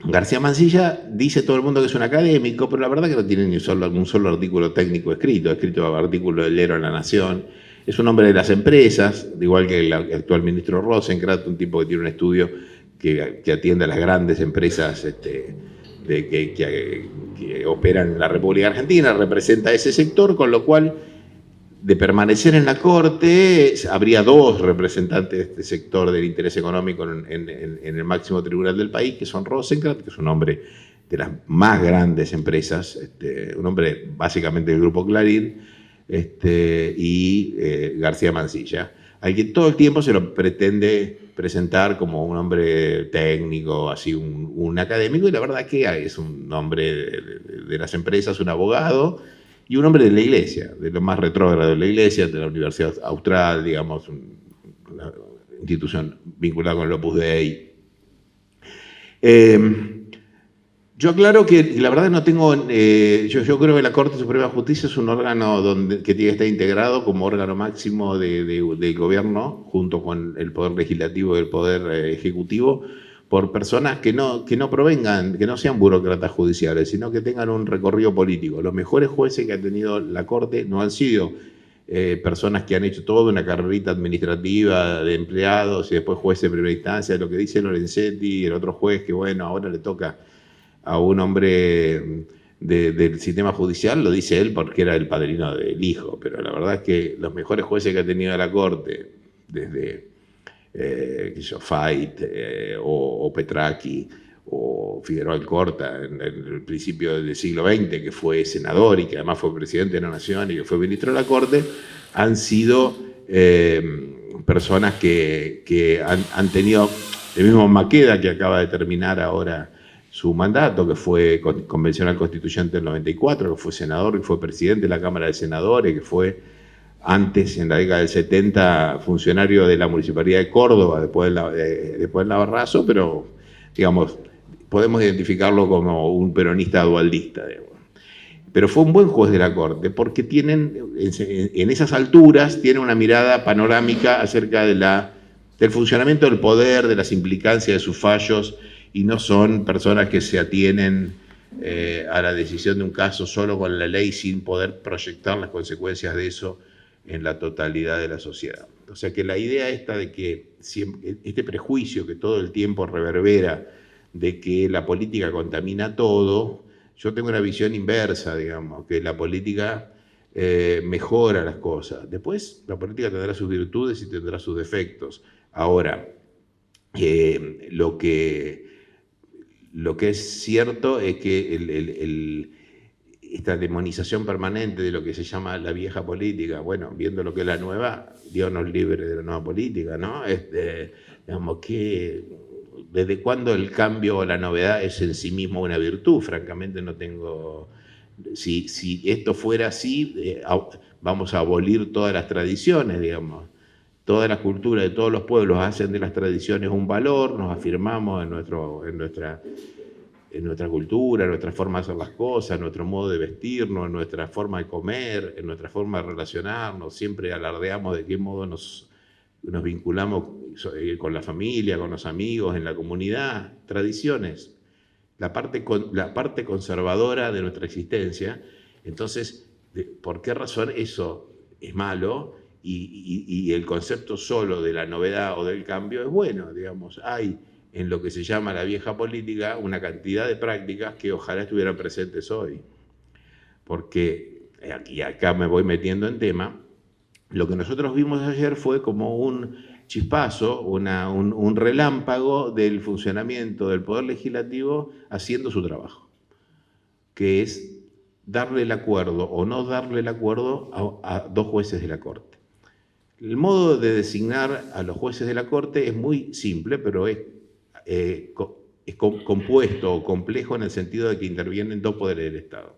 García Mansilla dice todo el mundo que es un académico, pero la verdad que no tiene ni un solo artículo técnico escrito. Ha escrito artículos del Diario de la Nación. Es un hombre de las empresas, igual que el actual ministro Rosenkrantz, un tipo que tiene un estudio que atiende a las grandes empresas que operan en la República Argentina, representa ese sector, con lo cual, de permanecer en la Corte, habría dos representantes de este sector del interés económico en el máximo tribunal del país, que son Rosenkrantz, que es un hombre de las más grandes empresas, un hombre básicamente del Grupo Clarín, y García Mansilla, al que todo el tiempo se lo pretende presentar como un hombre técnico, así un académico, y la verdad que es un hombre de las empresas, un abogado, y un hombre de la Iglesia, de lo más retrógrado de la Iglesia, de la Universidad Austral, digamos, una institución vinculada con el Opus Dei. Yo aclaro que la verdad no tengo, yo creo que la Corte Suprema de Justicia es un órgano que tiene que estar integrado como órgano máximo del gobierno, junto con el Poder Legislativo y el Poder Ejecutivo, por personas que no provengan, que no sean burócratas judiciales, sino que tengan un recorrido político. Los mejores jueces que ha tenido la Corte no han sido personas que han hecho toda una carrerita administrativa de empleados y después jueces de primera instancia, lo que dice Lorenzetti, el otro juez que, bueno, ahora le toca a un hombre del sistema judicial, lo dice él porque era el padrino del hijo, pero la verdad es que los mejores jueces que ha tenido la Corte, desde Fait o Petracchi o Figueroa Alcorta en el principio del siglo XX, que fue senador y que además fue presidente de la Nación y que fue ministro de la Corte, han sido personas que han tenido, el mismo Maqueda, que acaba de terminar ahora su mandato, que fue convencional constituyente del 94, que fue senador, que fue presidente de la Cámara de Senadores, que fue antes, en la década del 70, funcionario de la Municipalidad de Córdoba, después del Navarrazo, pero, digamos, podemos identificarlo como un peronista dualdista, digamos. Pero fue un buen juez de la Corte, porque tienen, en esas alturas, tiene una mirada panorámica acerca del funcionamiento del poder, de las implicancias de sus fallos, y no son personas que se atienen a la decisión de un caso solo con la ley sin poder proyectar las consecuencias de eso en la totalidad de la sociedad. O sea que la idea esta de que este prejuicio que todo el tiempo reverbera de que la política contamina todo, yo tengo una visión inversa, digamos, que la política mejora las cosas. Después la política tendrá sus virtudes y tendrá sus defectos. Ahora, lo que es cierto es que esta demonización permanente de lo que se llama la vieja política, bueno, viendo lo que es la nueva, Dios nos libre de la nueva política, ¿no? Digamos, ¿desde cuándo el cambio o la novedad es en sí mismo una virtud? Francamente no tengo... Si esto fuera así, vamos a abolir todas las tradiciones, digamos. Todas las culturas de todos los pueblos hacen de las tradiciones un valor, nos afirmamos en nuestra cultura, en nuestra forma de hacer las cosas, en nuestro modo de vestirnos, en nuestra forma de comer, en nuestra forma de relacionarnos. Siempre alardeamos de qué modo nos vinculamos con la familia, con los amigos, en la comunidad. Tradiciones, la parte conservadora de nuestra existencia. Entonces, ¿por qué razón eso es malo? Y el concepto solo de la novedad o del cambio es bueno, digamos. Hay en lo que se llama la vieja política una cantidad de prácticas que ojalá estuvieran presentes hoy. Porque, y acá me voy metiendo en tema, lo que nosotros vimos ayer fue como un chispazo, un relámpago del funcionamiento del Poder Legislativo haciendo su trabajo, que es darle el acuerdo o no darle el acuerdo a dos jueces de la Corte. El modo de designar a los jueces de la Corte es muy simple, pero es compuesto o complejo en el sentido de que intervienen dos poderes del Estado.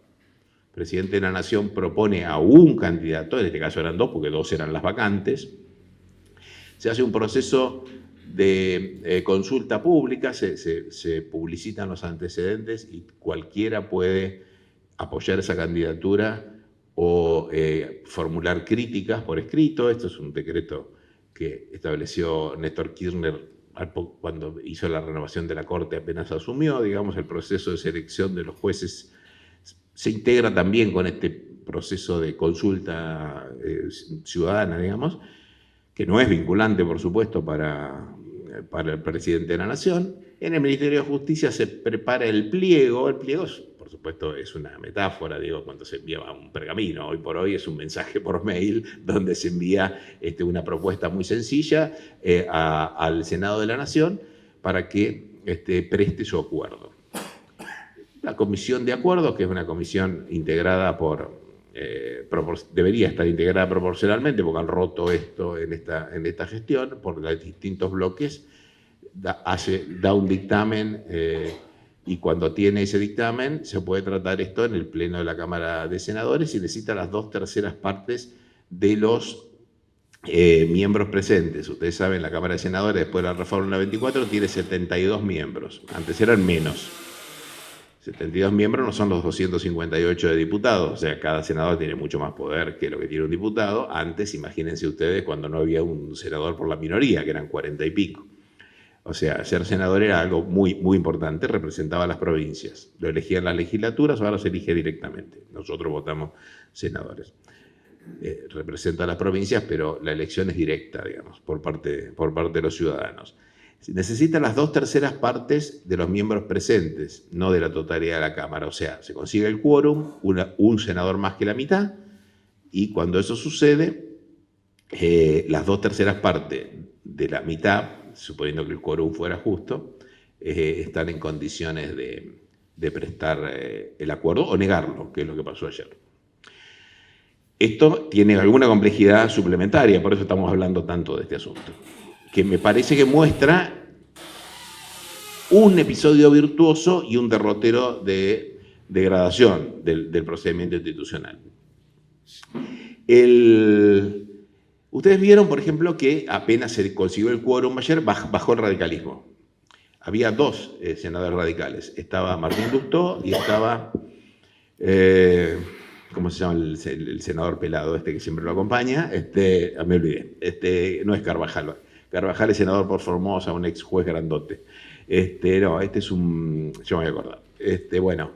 El presidente de la Nación propone a un candidato, en este caso eran dos, porque dos eran las vacantes. Se hace un proceso de consulta pública, se publicitan los antecedentes y cualquiera puede apoyar esa candidatura o formular críticas por escrito. Esto es un decreto que estableció Néstor Kirchner cuando hizo la renovación de la Corte apenas asumió, digamos, el proceso de selección de los jueces se integra también con este proceso de consulta ciudadana, digamos, que no es vinculante, por supuesto, para el presidente de la Nación. En el Ministerio de Justicia se prepara el pliego. El pliego, por supuesto, es una metáfora, digo, cuando se envía un pergamino. Hoy por hoy es un mensaje por mail donde se envía una propuesta muy sencilla al Senado de la Nación para que preste su acuerdo. La Comisión de Acuerdos, que es una comisión integrada debería estar integrada proporcionalmente, porque han roto esto en esta gestión, por los distintos bloques, da un dictamen y cuando tiene ese dictamen se puede tratar esto en el Pleno de la Cámara de Senadores y necesita las 2/3 partes de los miembros presentes. Ustedes saben, la Cámara de Senadores, después de la reforma de la 24, tiene 72 miembros. Antes eran menos. 72 miembros no son los 258 de diputados, o sea, cada senador tiene mucho más poder que lo que tiene un diputado. Antes, imagínense ustedes, cuando no había un senador por la minoría, que eran 40 y pico. O sea, ser senador era algo muy, muy importante, representaba a las provincias. Lo elegían las legislaturas, ahora se elige directamente. Nosotros votamos senadores. Representa a las provincias, pero la elección es directa, digamos, por parte de los ciudadanos. Necesita las 2/3 partes de los miembros presentes, no de la totalidad de la Cámara. O sea, se consigue el quórum, un senador más que la mitad, y cuando eso sucede, las 2/3 partes de la mitad, suponiendo que el quórum fuera justo, están en condiciones de prestar el acuerdo o negarlo, que es lo que pasó ayer. Esto tiene alguna complejidad suplementaria, por eso estamos hablando tanto de este asunto, que me parece que muestra un episodio virtuoso y un derrotero de degradación del procedimiento institucional. Ustedes vieron, por ejemplo, que apenas se consiguió el quórum ayer, bajó el radicalismo. Había 2 senadores radicales. Estaba Martín Lustó y estaba, ¿cómo se llama el senador pelado que siempre lo acompaña? Me olvidé. No es Carvajal. Carvajal es senador por Formosa, un ex juez grandote. No, es un... Yo me voy a acordar. Bueno,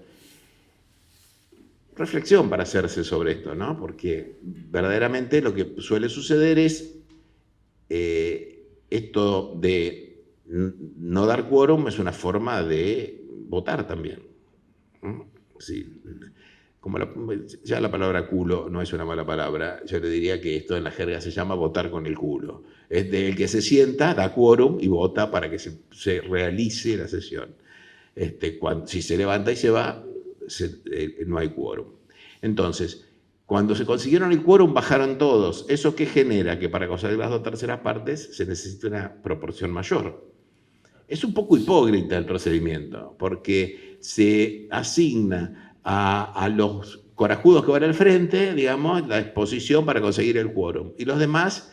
reflexión para hacerse sobre esto, ¿no? Porque verdaderamente lo que suele suceder es esto de no dar quórum es una forma de votar también. Sí. Ya la palabra culo no es una mala palabra, yo le diría que esto en la jerga se llama votar con el culo. Es del que se sienta, da quórum y vota para que se realice la sesión. Si se levanta y se va, no hay quórum. Entonces, cuando se consiguieron el quórum, bajaron todos. ¿Eso qué genera? Que para conseguir las 2/3 partes se necesita una proporción mayor. Es un poco hipócrita el procedimiento, porque se asigna a los corajudos que van al frente, digamos, la exposición para conseguir el quórum. Y los demás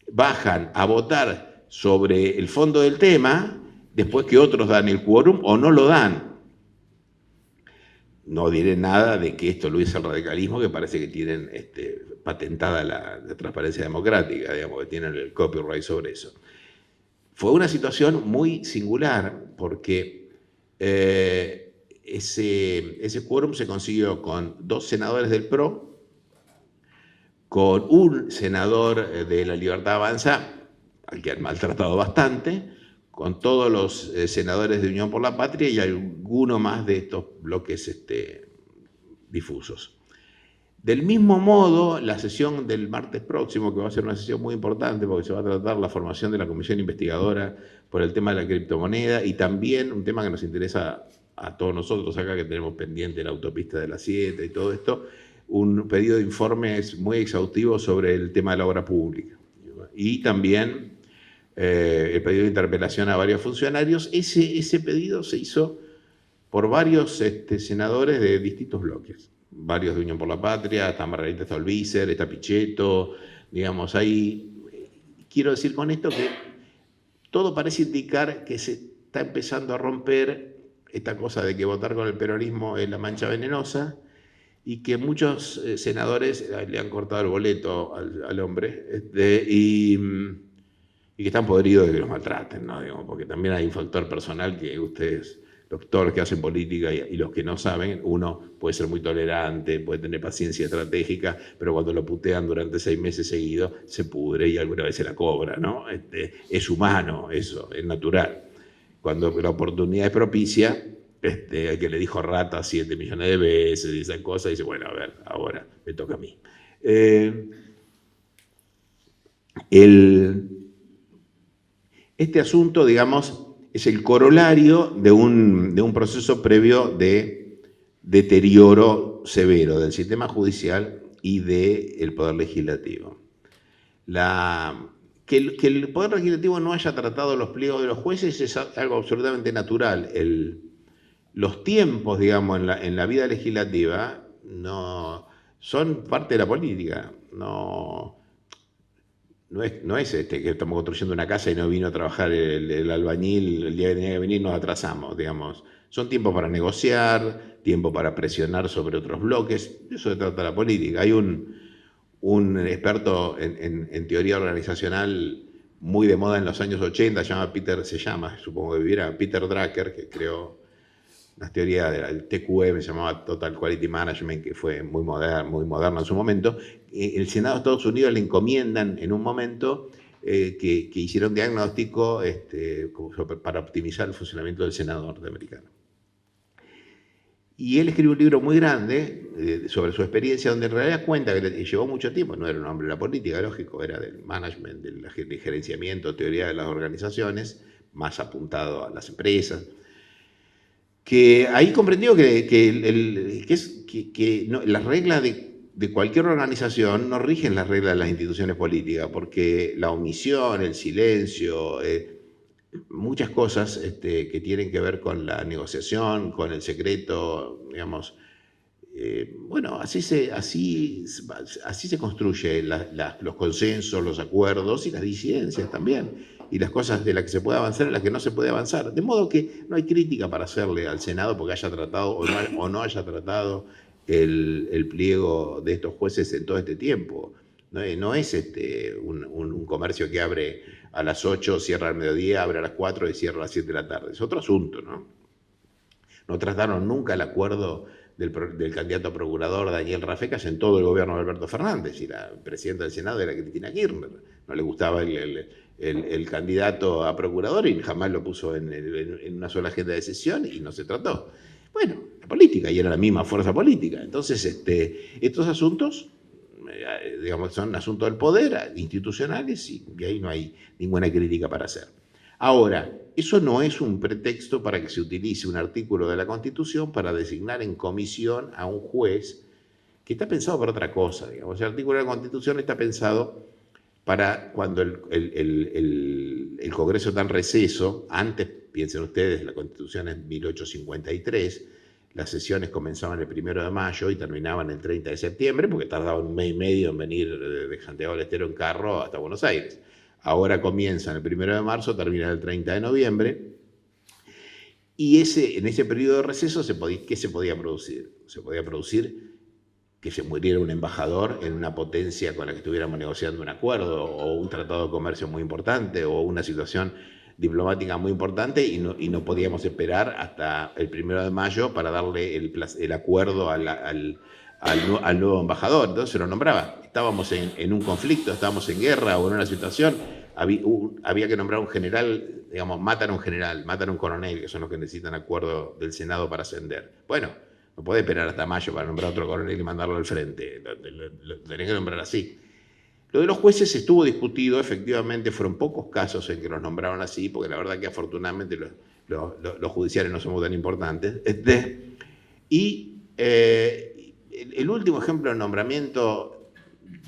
bajan a votar sobre el fondo del tema después que otros dan el quórum o no lo dan. No diré nada de que esto lo hizo el radicalismo, que parece que tienen patentada la transparencia democrática, digamos, que tienen el copyright sobre eso. Fue una situación muy singular porque ese quórum se consiguió con 2 senadores del PRO, con un senador de la Libertad Avanza, al que han maltratado bastante, con todos los senadores de Unión por la Patria y alguno más de estos bloques difusos. Del mismo modo, la sesión del martes próximo, que va a ser una sesión muy importante porque se va a tratar la formación de la comisión investigadora por el tema de la criptomoneda y también un tema que nos interesa a todos nosotros acá, que tenemos pendiente la autopista de la 7 y todo esto, un pedido de informes muy exhaustivo sobre el tema de la obra pública. Y también el pedido de interpelación a varios funcionarios. Ese pedido se hizo por varios senadores de distintos bloques. Varios de Unión por la Patria, está Margarita Stolbizer, está Pichetto, digamos, ahí. Quiero decir con esto que todo parece indicar que se está empezando a romper esta cosa de que votar con el peronismo es la mancha venenosa y que muchos senadores le han cortado el boleto al hombre. y que están podridos de que los maltraten, ¿no? Digamos, porque también hay un factor personal que ustedes, todos los que hacen política y los que no saben, uno puede ser muy tolerante, puede tener paciencia estratégica, pero cuando lo putean durante 6 meses seguidos, se pudre y alguna vez se la cobra, ¿no? Es humano eso, es natural. Cuando la oportunidad es propicia, el que le dijo rata 7 millones de veces y esas cosas, dice, bueno, a ver, ahora me toca a mí. Este asunto, digamos, es el corolario de un proceso previo de deterioro severo del sistema judicial y del poder legislativo. Que el poder legislativo no haya tratado los pliegos de los jueces es algo absolutamente natural. Los tiempos, digamos, en la vida legislativa no, son parte de la política. No es que estamos construyendo una casa y no vino a trabajar el albañil el día que tenía que venir, nos atrasamos, digamos. Son tiempos para negociar, tiempo para presionar sobre otros bloques. Eso se trata la política. Hay un experto en teoría organizacional muy de moda en los años 80, supongo que vivirá, Peter Drucker, que creó una teoría del TQM, se llamaba Total Quality Management, que fue muy moderno en su momento. El Senado de Estados Unidos le encomiendan en un momento que hiciera un diagnóstico para optimizar el funcionamiento del Senado norteamericano. Y él escribió un libro muy grande sobre su experiencia, donde en realidad cuenta que le llevó mucho tiempo, no era un hombre de la política, lógico, era del management, del gerenciamiento, teoría de las organizaciones, más apuntado a las empresas, que ahí comprendió que las reglas de cualquier organización no rigen las reglas de las instituciones políticas, porque la omisión, el silencio, muchas cosas que tienen que ver con la negociación, con el secreto, digamos, bueno, así se construyen los consensos, los acuerdos y las disidencias también, y las cosas de las que se puede avanzar y las que no se puede avanzar. De modo que no hay crítica para hacerle al Senado porque haya tratado o no haya tratado el pliego de estos jueces en todo este tiempo. No es un comercio que abre a las 8, cierra al mediodía, abre a las 4 y cierra a las 7 de la tarde. Es otro asunto, ¿no? No trataron nunca el acuerdo del candidato a procurador Daniel Rafecas en todo el gobierno de Alberto Fernández, y la presidenta del Senado era Cristina Kirchner. No le gustaba el candidato a procurador y jamás lo puso en una sola agenda de sesión y no se trató. Bueno, la política, y era la misma fuerza política. Entonces, estos asuntos, digamos, son asuntos del poder, institucionales, y ahí no hay ninguna crítica para hacer. Ahora, eso no es un pretexto para que se utilice un artículo de la Constitución para designar en comisión a un juez que está pensado para otra cosa. Digamos. El artículo de la Constitución está pensado para cuando el Congreso está en receso. Antes, piensen ustedes, la Constitución es 1853, las sesiones comenzaban el 1 de mayo y terminaban el 30 de septiembre, porque tardaban un mes y medio en venir de Santiago del Estero en carro hasta Buenos Aires. Ahora comienzan el 1 de marzo, terminan el 30 de noviembre, y en ese periodo de receso, ¿qué se podía producir? Se podía producir que se muriera un embajador en una potencia con la que estuviéramos negociando un acuerdo, o un tratado de comercio muy importante, o una situación diplomática muy importante, y no podíamos esperar hasta el 1 de mayo para darle el acuerdo al nuevo embajador. Entonces se lo nombraba. Estábamos en un conflicto, estábamos en guerra o en una situación, había que nombrar un general, digamos, matan a un general, matan a un coronel, que son los que necesitan acuerdo del Senado para ascender. Bueno, no puede esperar hasta mayo para nombrar a otro coronel y mandarlo al frente, lo tenés que nombrar así. Lo de los jueces estuvo discutido, efectivamente fueron pocos casos en que los nombraron así, porque la verdad que afortunadamente los judiciales no somos tan importantes. Y el último ejemplo de nombramiento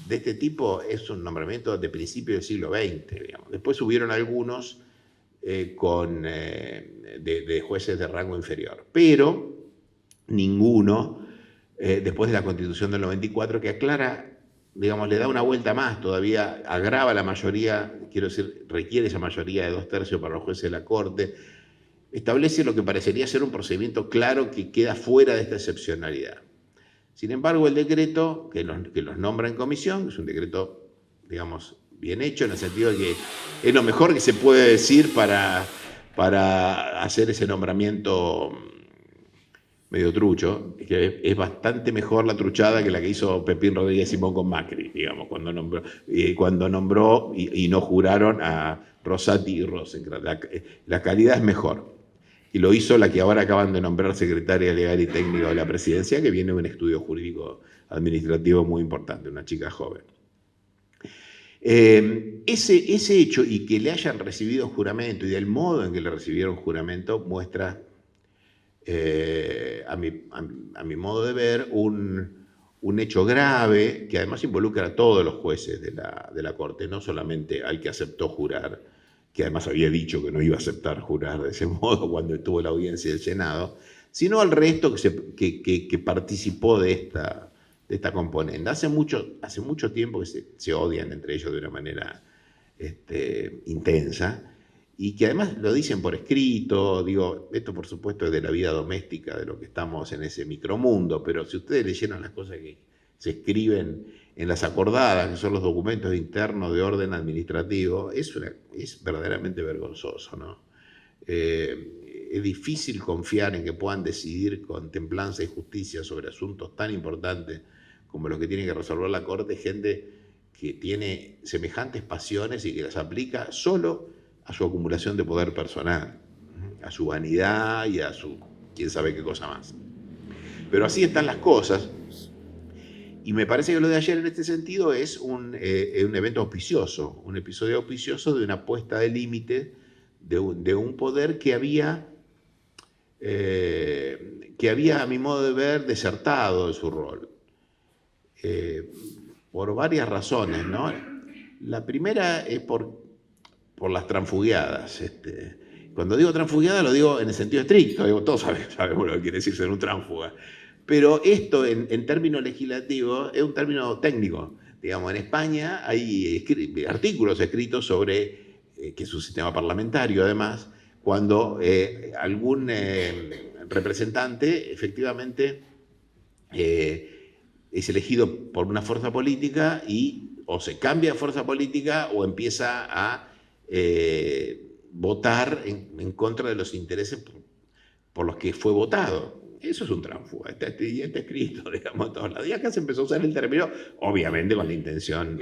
de este tipo es un nombramiento de principio del siglo XX. Digamos. Después hubieron algunos de jueces de rango inferior, pero ninguno después de la Constitución del 94, que aclara, digamos, le da una vuelta más, todavía agrava la mayoría, quiero decir, requiere esa mayoría de 2/3 para los jueces de la Corte, establece lo que parecería ser un procedimiento claro que queda fuera de esta excepcionalidad. Sin embargo, el decreto que los nombra en comisión, es un decreto, digamos, bien hecho en el sentido de que es lo mejor que se puede decir para hacer ese nombramiento medio trucho, que es bastante mejor la truchada que la que hizo Pepín Rodríguez Simón con Macri, digamos, cuando nombró y no juraron a Rosati y Rosenkrantz. La calidad es mejor. Y lo hizo la que ahora acaban de nombrar secretaria legal y técnica de la presidencia, que viene de un estudio jurídico administrativo muy importante, una chica joven. Ese hecho y que le hayan recibido juramento y del modo en que le recibieron juramento muestra, a mi modo de ver, un hecho grave que además involucra a todos los jueces de la Corte, no solamente al que aceptó jurar, que además había dicho que no iba a aceptar jurar de ese modo cuando estuvo la audiencia del Senado, sino al resto que participó de esta componente. Hace mucho tiempo que se odian entre ellos de una manera intensa, y que además lo dicen por escrito. Digo, esto por supuesto es de la vida doméstica, de lo que estamos en ese micromundo, pero si ustedes leyeron las cosas que se escriben en las acordadas, que son los documentos internos de orden administrativo, es verdaderamente vergonzoso, ¿no? Es difícil confiar en que puedan decidir con templanza y justicia sobre asuntos tan importantes como los que tiene que resolver la Corte, gente que tiene semejantes pasiones y que las aplica solo a su acumulación de poder personal, a su vanidad y a su quién sabe qué cosa más. Pero así están las cosas, y me parece que lo de ayer en este sentido es un evento auspicioso, un episodio auspicioso de una puesta de límite de un poder que había, a mi modo de ver, desertado de su rol. Por varias razones, ¿no? La primera es por las transfugiadas. Cuando digo transfugiada lo digo en el sentido estricto, digo, todos sabemos lo que quiere decir ser un tránsfuga. Pero esto en términos legislativos es un término técnico. Digamos, en España hay artículos escritos sobre, que es un sistema parlamentario además, cuando algún representante efectivamente es elegido por una fuerza política y o se cambia de fuerza política o empieza a votar en contra de los intereses por los que fue votado. Eso es un tránsfuga, está escrito, digamos, en todos lados. Y acá se empezó a usar el término, obviamente con la intención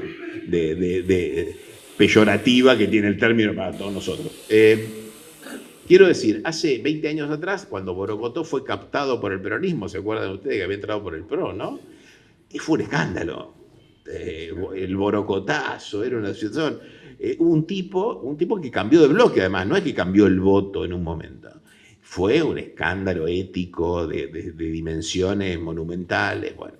de peyorativa que tiene el término para todos nosotros. Quiero decir, hace 20 años atrás, cuando Borocotó fue captado por el peronismo, ¿se acuerdan ustedes que había entrado por el PRO, no? Y fue un escándalo. El borocotazo, era una situación. Un tipo que cambió de bloque, además, no es que cambió el voto en un momento. Fue un escándalo ético de dimensiones monumentales. Bueno,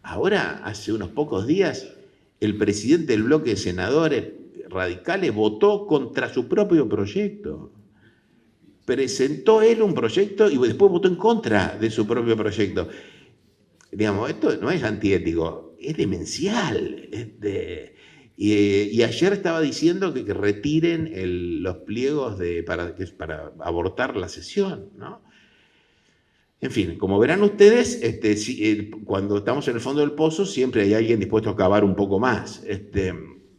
ahora, hace unos pocos días, el presidente del bloque de senadores radicales votó contra su propio proyecto. Presentó él un proyecto y después votó en contra de su propio proyecto. Digamos, esto no es antiético, es demencial. Y ayer estaba diciendo que retiren los pliegos para abortar la sesión, ¿no? En fin, como verán ustedes, cuando estamos en el fondo del pozo siempre hay alguien dispuesto a cavar un poco más.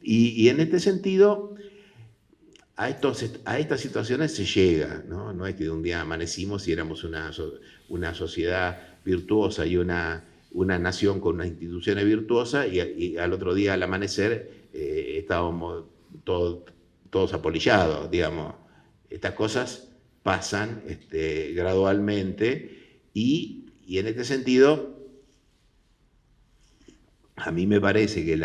Y en este sentido, a estas situaciones se llega, ¿no? No es que de un día amanecimos y éramos una sociedad virtuosa y una nación con unas instituciones virtuosas y al otro día al amanecer estábamos todos apolillados, digamos. Estas cosas pasan gradualmente y en este sentido a mí me parece que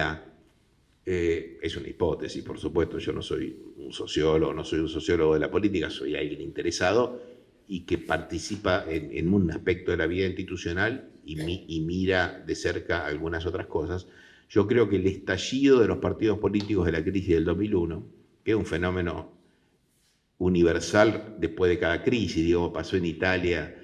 es una hipótesis, por supuesto, yo no soy un sociólogo de la política, soy alguien interesado y que participa en un aspecto de la vida institucional y mira de cerca algunas otras cosas. Yo creo que el estallido de los partidos políticos de la crisis del 2001, que es un fenómeno universal después de cada crisis, digo, pasó en Italia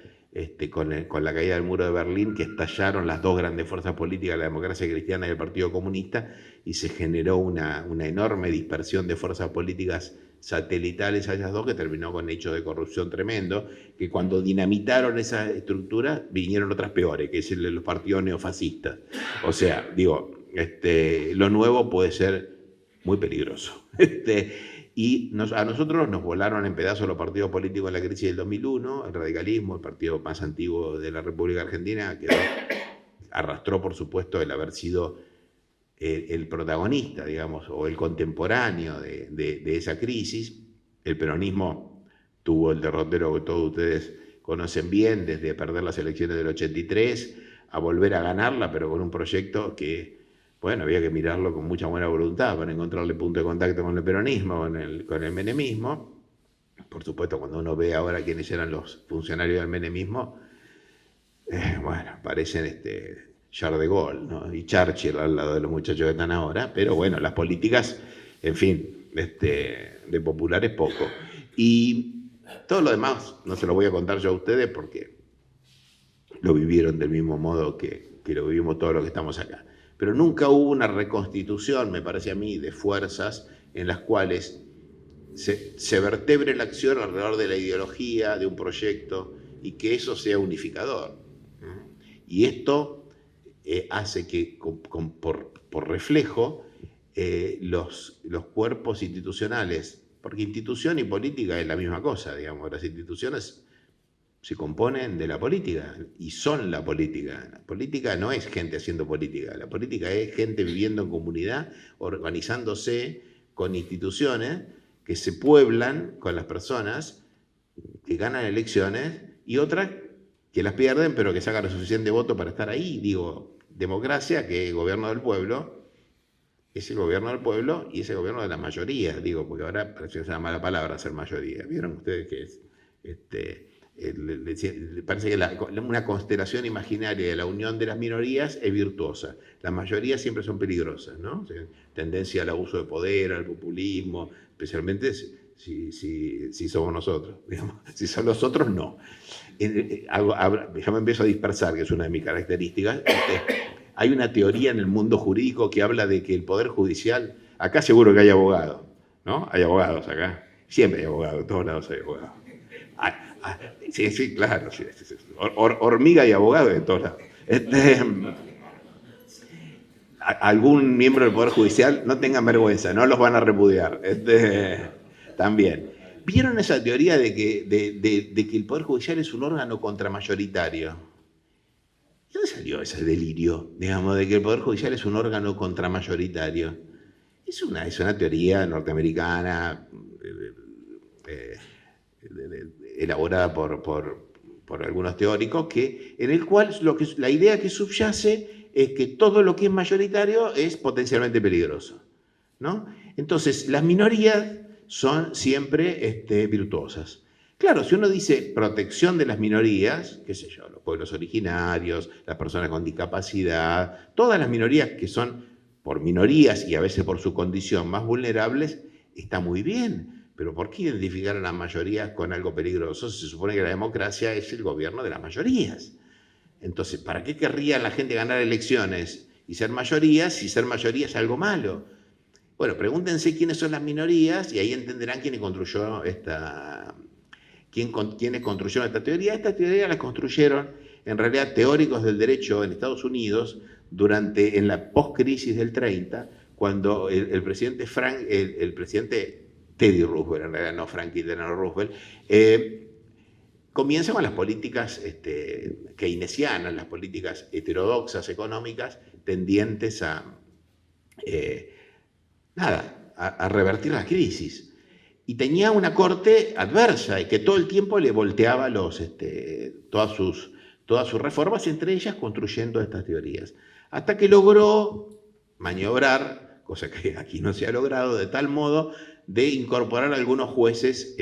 con la caída del muro de Berlín, que estallaron las dos grandes fuerzas políticas, la Democracia Cristiana y el Partido Comunista, y se generó una enorme dispersión de fuerzas políticas satelitales a ellas dos, que terminó con hechos de corrupción tremendo, que cuando dinamitaron esa estructura vinieron otras peores, que es los partidos neofascistas. O sea, digo, lo nuevo puede ser muy peligroso. Y a nosotros nos volaron en pedazos los partidos políticos en la crisis del 2001, el radicalismo, el partido más antiguo de la República Argentina, que arrastró, por supuesto, el haber sido el protagonista, digamos, o el contemporáneo de esa crisis. El peronismo tuvo el derrotero que todos ustedes conocen bien, desde perder las elecciones del 83 a volver a ganarla, pero con un proyecto que, bueno, había que mirarlo con mucha buena voluntad para encontrarle punto de contacto con el peronismo, con el menemismo. Por supuesto, cuando uno ve ahora quiénes eran los funcionarios del menemismo, bueno, parecen Charles de Gaulle, ¿no? Y Churchill al lado de los muchachos que están ahora, pero bueno, las políticas, en fin, de popular es poco. Y todo lo demás no se lo voy a contar yo a ustedes porque lo vivieron del mismo modo que lo vivimos todos los que estamos acá. Pero nunca hubo una reconstitución, me parece a mí, de fuerzas en las cuales se vertebre la acción alrededor de la ideología, de un proyecto, y que eso sea unificador. Y esto hace que, por reflejo, los cuerpos institucionales, porque institución y política es la misma cosa, digamos, las instituciones se componen de la política y son la política. La política no es gente haciendo política, la política es gente viviendo en comunidad, organizándose con instituciones que se pueblan con las personas que ganan elecciones y otras que las pierden pero que sacan lo suficiente voto para estar ahí. Digo, democracia, que es gobierno del pueblo, es el gobierno del pueblo y es el gobierno de la mayoría, digo, porque ahora parece que es una mala palabra ser mayoría. ¿Vieron ustedes que es? Parece que una constelación imaginaria de la unión de las minorías es virtuosa. Las mayorías siempre son peligrosas, ¿no? O sea, tendencia al abuso de poder, al populismo, especialmente si somos nosotros, digamos. Si son los otros, no. Ya me empiezo a dispersar, que es una de mis características. Hay una teoría en el mundo jurídico que habla de que el Poder Judicial, acá seguro que hay abogados, ¿no? Hay abogados acá, siempre hay abogados, en todos lados hay abogados. Sí, claro, sí. Hormiga y abogado de todos lados. Algún miembro del Poder Judicial, no tengan vergüenza, no los van a repudiar. También. ¿Vieron esa teoría de que el Poder Judicial es un órgano contramayoritario? ¿De dónde salió ese delirio, digamos, de que el Poder Judicial es un órgano contramayoritario? Es una teoría norteamericana, elaborada por algunos teóricos, en el cual la idea que subyace es que todo lo que es mayoritario es potencialmente peligroso, ¿no? Entonces, las minorías son siempre virtuosas. Claro, si uno dice protección de las minorías, qué sé yo, los pueblos originarios, las personas con discapacidad, todas las minorías que son por minorías y a veces por su condición más vulnerables, está muy bien. Pero ¿por qué identificar a las mayorías con algo peligroso? Se supone que la democracia es el gobierno de las mayorías. Entonces, ¿para qué querría la gente ganar elecciones y ser mayoría si ser mayoría es algo malo? Bueno, pregúntense quiénes son las minorías y ahí entenderán quiénes construyeron esta teoría. Esta teoría la construyeron en realidad teóricos del derecho en Estados Unidos en la post-crisis del 30, cuando el presidente Teddy Roosevelt, en realidad no Franklin Delano Roosevelt, comienza con las políticas keynesianas, las políticas heterodoxas económicas tendientes a revertir la crisis. Y tenía una corte adversa y que todo el tiempo le volteaba todas sus reformas, entre ellas construyendo estas teorías. Hasta que logró maniobrar, cosa que aquí no se ha logrado, de tal modo de incorporar a algunos jueces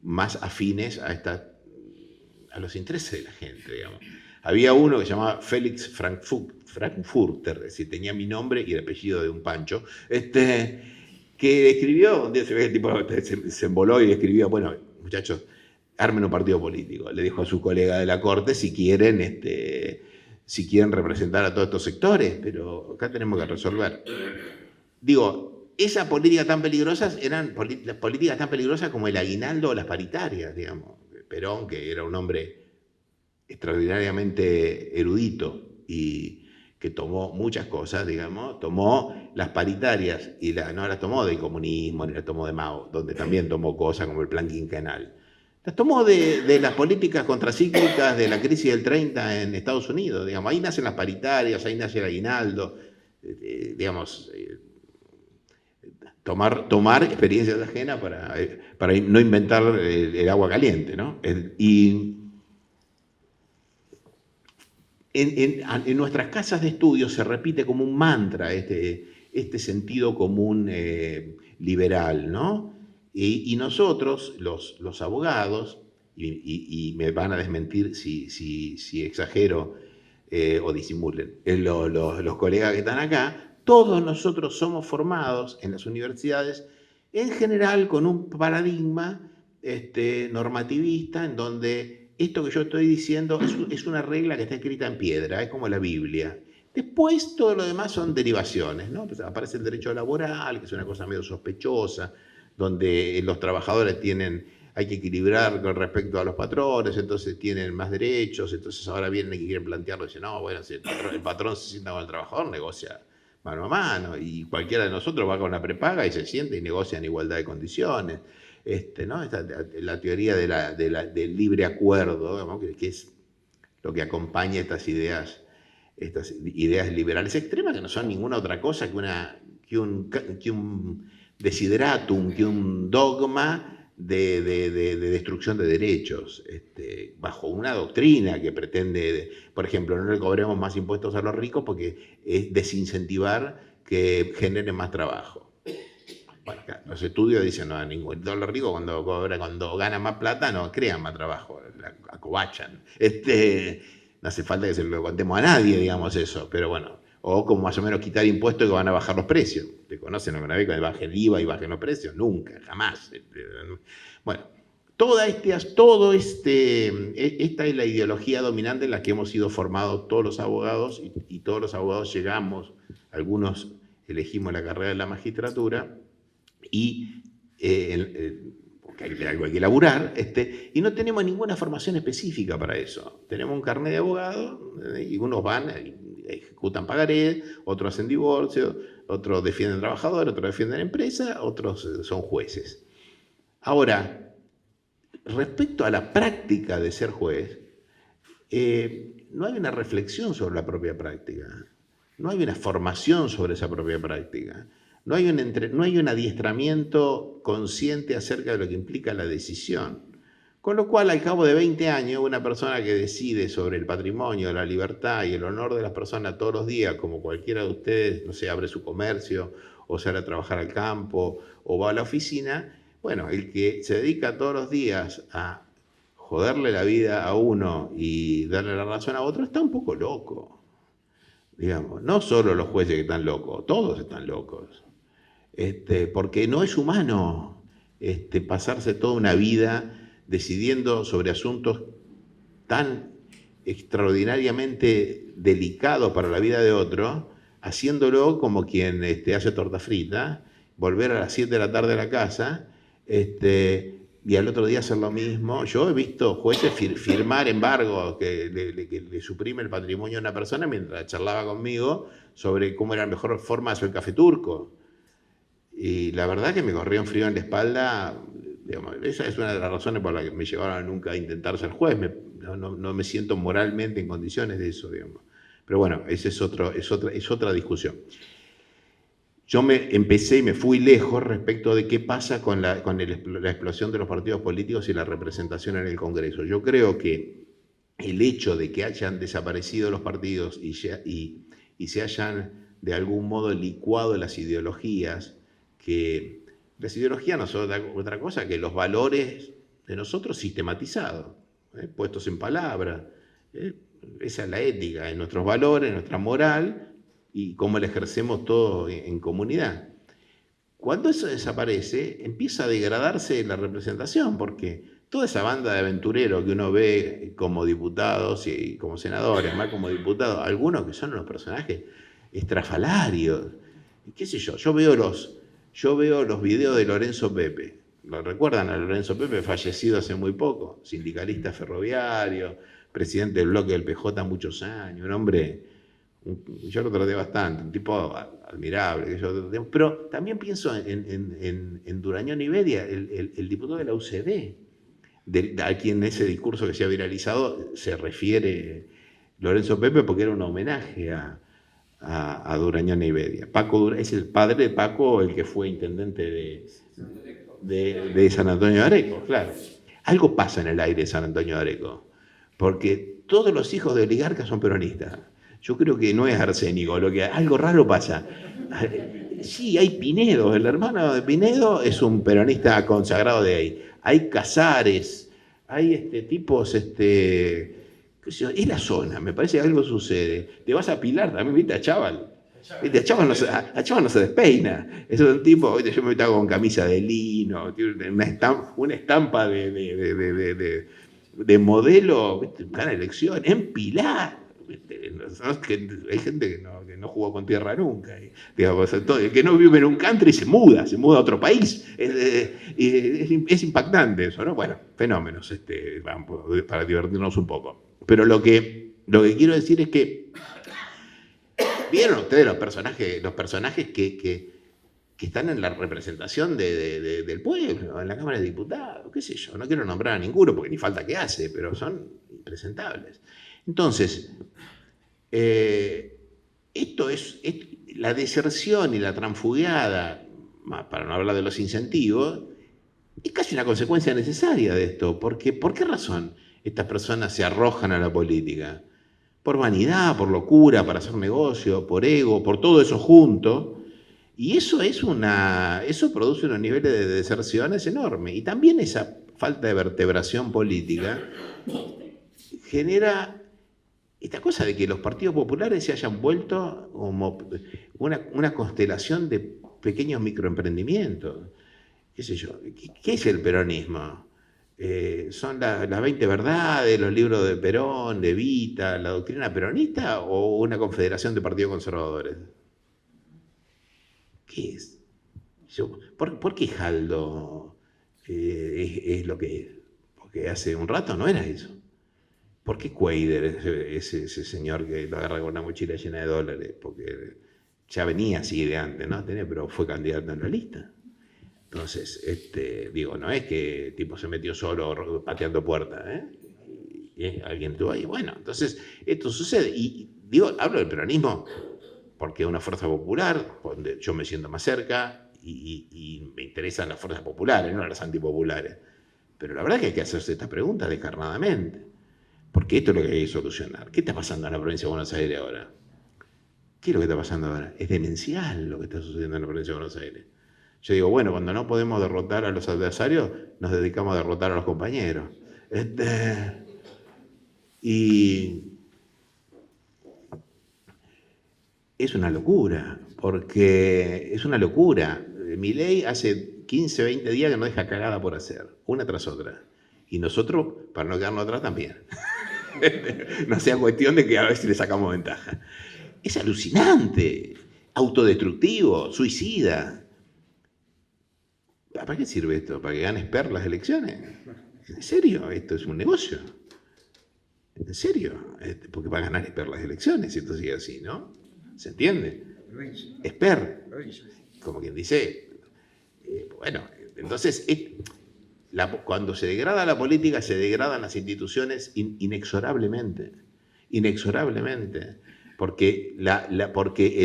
más afines a los intereses de la gente, digamos. Había uno que se llamaba Félix Frankfurter, es decir, tenía mi nombre y el apellido de un Pancho, que escribió, un día se ve que el tipo se emboló y escribió, bueno, muchachos, armen un partido político. Le dijo a su colega de la corte si quieren representar a todos estos sectores, pero acá tenemos que resolver. Digo, esas políticas tan peligrosas eran políticas tan peligrosas como el aguinaldo o las paritarias, digamos. Perón, que era un hombre extraordinariamente erudito y que tomó muchas cosas, digamos, tomó las paritarias y no las tomó del comunismo ni las tomó de Mao, donde también tomó cosas como el plan quinquenal. Las tomó de las políticas contracíclicas de la crisis del 30 en Estados Unidos, digamos. Ahí nacen las paritarias, ahí nace el aguinaldo, digamos, tomar experiencias ajenas para no inventar el agua caliente, ¿no? Y en nuestras casas de estudio se repite como un mantra este sentido común liberal, ¿no? Y nosotros, los abogados, y me van a desmentir si exagero o disimulen, los colegas que están acá, todos nosotros somos formados en las universidades en general con un paradigma normativista en donde esto que yo estoy diciendo es una regla que está escrita en piedra, es como la Biblia. Después todo lo demás son derivaciones, ¿no? Pues aparece el derecho laboral, que es una cosa medio sospechosa, donde los trabajadores hay que equilibrar con respecto a los patrones, entonces tienen más derechos, entonces ahora vienen y quieren plantearlo y dicen, no, bueno, si el patrón se sienta con el trabajador, negocia mano a mano, y cualquiera de nosotros va con la prepaga y se siente y negocia en igualdad de condiciones. ¿No? La teoría del libre acuerdo, ¿no? que es lo que acompaña estas ideas liberales extremas, que no son ninguna otra cosa que un desideratum, que un dogma de destrucción de derechos, bajo una doctrina que pretende, por ejemplo, no le cobremos más impuestos a los ricos porque es desincentivar que generen más trabajo. Bueno, los estudios dicen, no, los ricos cuando ganan más plata no crean más trabajo, acobachan. No hace falta que se lo contemos a nadie, digamos eso, pero bueno, o como más o menos quitar impuestos que van a bajar los precios. ¿Te conocen alguna vez que bajen el IVA y bajen los precios? Nunca, jamás. Bueno, esta es la ideología dominante en la que hemos sido formados todos los abogados y todos los abogados llegamos, algunos elegimos la carrera de la magistratura, y porque hay algo que laburar, y no tenemos ninguna formación específica para eso. Tenemos un carnet de abogado y unos van, ejecutan pagaré, otros hacen divorcio, otros defienden trabajadores, otros defienden empresa, otros son jueces. Ahora, respecto a la práctica de ser juez, no hay una reflexión sobre la propia práctica, no hay una formación sobre esa propia práctica. No hay un adiestramiento consciente acerca de lo que implica la decisión. Con lo cual, al cabo de 20 años, una persona que decide sobre el patrimonio, la libertad y el honor de las personas todos los días, como cualquiera de ustedes, no sé, abre su comercio, o sale a trabajar al campo, o va a la oficina, bueno, el que se dedica todos los días a joderle la vida a uno y darle la razón a otro, está un poco loco. Digamos, no solo los jueces que están locos, todos están locos. Porque no es humano pasarse toda una vida decidiendo sobre asuntos tan extraordinariamente delicados para la vida de otro, haciéndolo como quien hace torta frita, volver a las 7 de la tarde a la casa y al otro día hacer lo mismo. Yo he visto jueces firmar embargos que le suprime el patrimonio a una persona mientras charlaba conmigo sobre cómo era la mejor forma de hacer el café turco. Y la verdad que me corría un frío en la espalda. Digamos, esa es una de las razones por las que me llevaron a nunca intentar ser juez. No me siento moralmente en condiciones de eso, digamos. Pero bueno, esa es otra discusión. Yo empecé y me fui lejos respecto de qué pasa con la explosión de los partidos políticos y la representación en el Congreso. Yo creo que el hecho de que hayan desaparecido los partidos y se hayan de algún modo licuado las ideologías, que las ideologías no son otra cosa que los valores de nosotros sistematizados, puestos en palabras. Esa es la ética, en nuestros valores, en nuestra moral y cómo la ejercemos todo en comunidad. Cuando eso desaparece, empieza a degradarse la representación, porque toda esa banda de aventureros que uno ve como diputados y como senadores, más como diputados, algunos que son unos personajes estrafalarios, qué sé yo, yo veo los videos de Lorenzo Pepe. ¿Lo recuerdan a Lorenzo Pepe, fallecido hace muy poco? Sindicalista ferroviario, presidente del bloque del PJ muchos años, un hombre yo lo traté bastante, un tipo admirable, pero también pienso en Durañón y Bedia, el diputado de la UCD, a quien ese discurso que se ha viralizado se refiere Lorenzo Pepe porque era un homenaje a Durañón y Bedia. Es el padre de Paco, el que fue intendente de San Antonio de Areco, claro. Algo pasa en el aire de San Antonio de Areco, porque todos los hijos de oligarcas son peronistas. Yo creo que no es arsénico, algo raro pasa. Sí, hay Pinedo, el hermano de Pinedo es un peronista consagrado de ahí. Hay Casares, hay tipos, qué sé yo, es la zona, me parece que algo sucede. Te vas a Pilar también, viste, a Chaval. ¿Viste? A Chaval no se despeina. Es un tipo, ¿viste? Yo me meto con camisa de lino, tiene una estampa de modelo, ¿viste? Gana elección en Pilar. Hay gente que no jugó con tierra nunca. Digamos, el que no vive en un country se muda a otro país. Es impactante eso, ¿no? Bueno, fenómenos para divertirnos un poco. Pero lo que quiero decir es que ¿vieron ustedes los personajes que están en la representación del pueblo, en la Cámara de Diputados? ¿Qué sé yo? No quiero nombrar a ninguno porque ni falta que hace, pero son impresentables. Entonces, esto es la deserción y la transfugiada, para no hablar de los incentivos, es casi una consecuencia necesaria de esto. Porque, ¿por qué razón estas personas se arrojan a la política? Por vanidad, por locura, para hacer negocio, por ego, por todo eso junto. Y eso produce unos niveles de deserciones enormes. Y también esa falta de vertebración política genera esta cosa de que los partidos populares se hayan vuelto como una constelación de pequeños microemprendimientos. ¿Qué sé yo? ¿Qué es el peronismo? ¿Son las 20 verdades, los libros de Perón, de Evita, la doctrina peronista o una confederación de partidos conservadores? ¿Qué es? ¿Por qué Jaldo es lo que es? Porque hace un rato no era eso. ¿Por qué Cuader es ese señor que lo agarra con una mochila llena de dólares? Porque ya venía así de antes, ¿no? Pero fue candidato en la lista. Entonces, no es que el tipo se metió solo pateando puertas, y alguien estuvo ahí. Bueno, entonces, esto sucede. Y hablo del peronismo porque es una fuerza popular, donde yo me siento más cerca y me interesan las fuerzas populares, no las antipopulares. Pero la verdad es que hay que hacerse esta pregunta descarnadamente. Porque esto es lo que hay que solucionar. ¿Qué está pasando en la provincia de Buenos Aires ahora? ¿Qué es lo que está pasando ahora? Es demencial lo que está sucediendo en la provincia de Buenos Aires. Yo digo, bueno, cuando no podemos derrotar a los adversarios, nos dedicamos a derrotar a los compañeros. Y es una locura, porque es una locura. Milei hace 15, 20 días que no deja cagada por hacer, una tras otra. Y nosotros, para no quedarnos atrás, también. No sea cuestión de que a veces le sacamos ventaja. Es alucinante, autodestructivo, suicida. ¿Para qué sirve esto? ¿Para que ganes las elecciones? ¿En serio? Esto es un negocio. ¿En serio? Porque va a ganar Esper las elecciones si esto sigue así, ¿no? ¿Se entiende? Esper. Como quien dice. Bueno, entonces, cuando se degrada la política, se degradan las instituciones inexorablemente. Inexorablemente. Porque, porque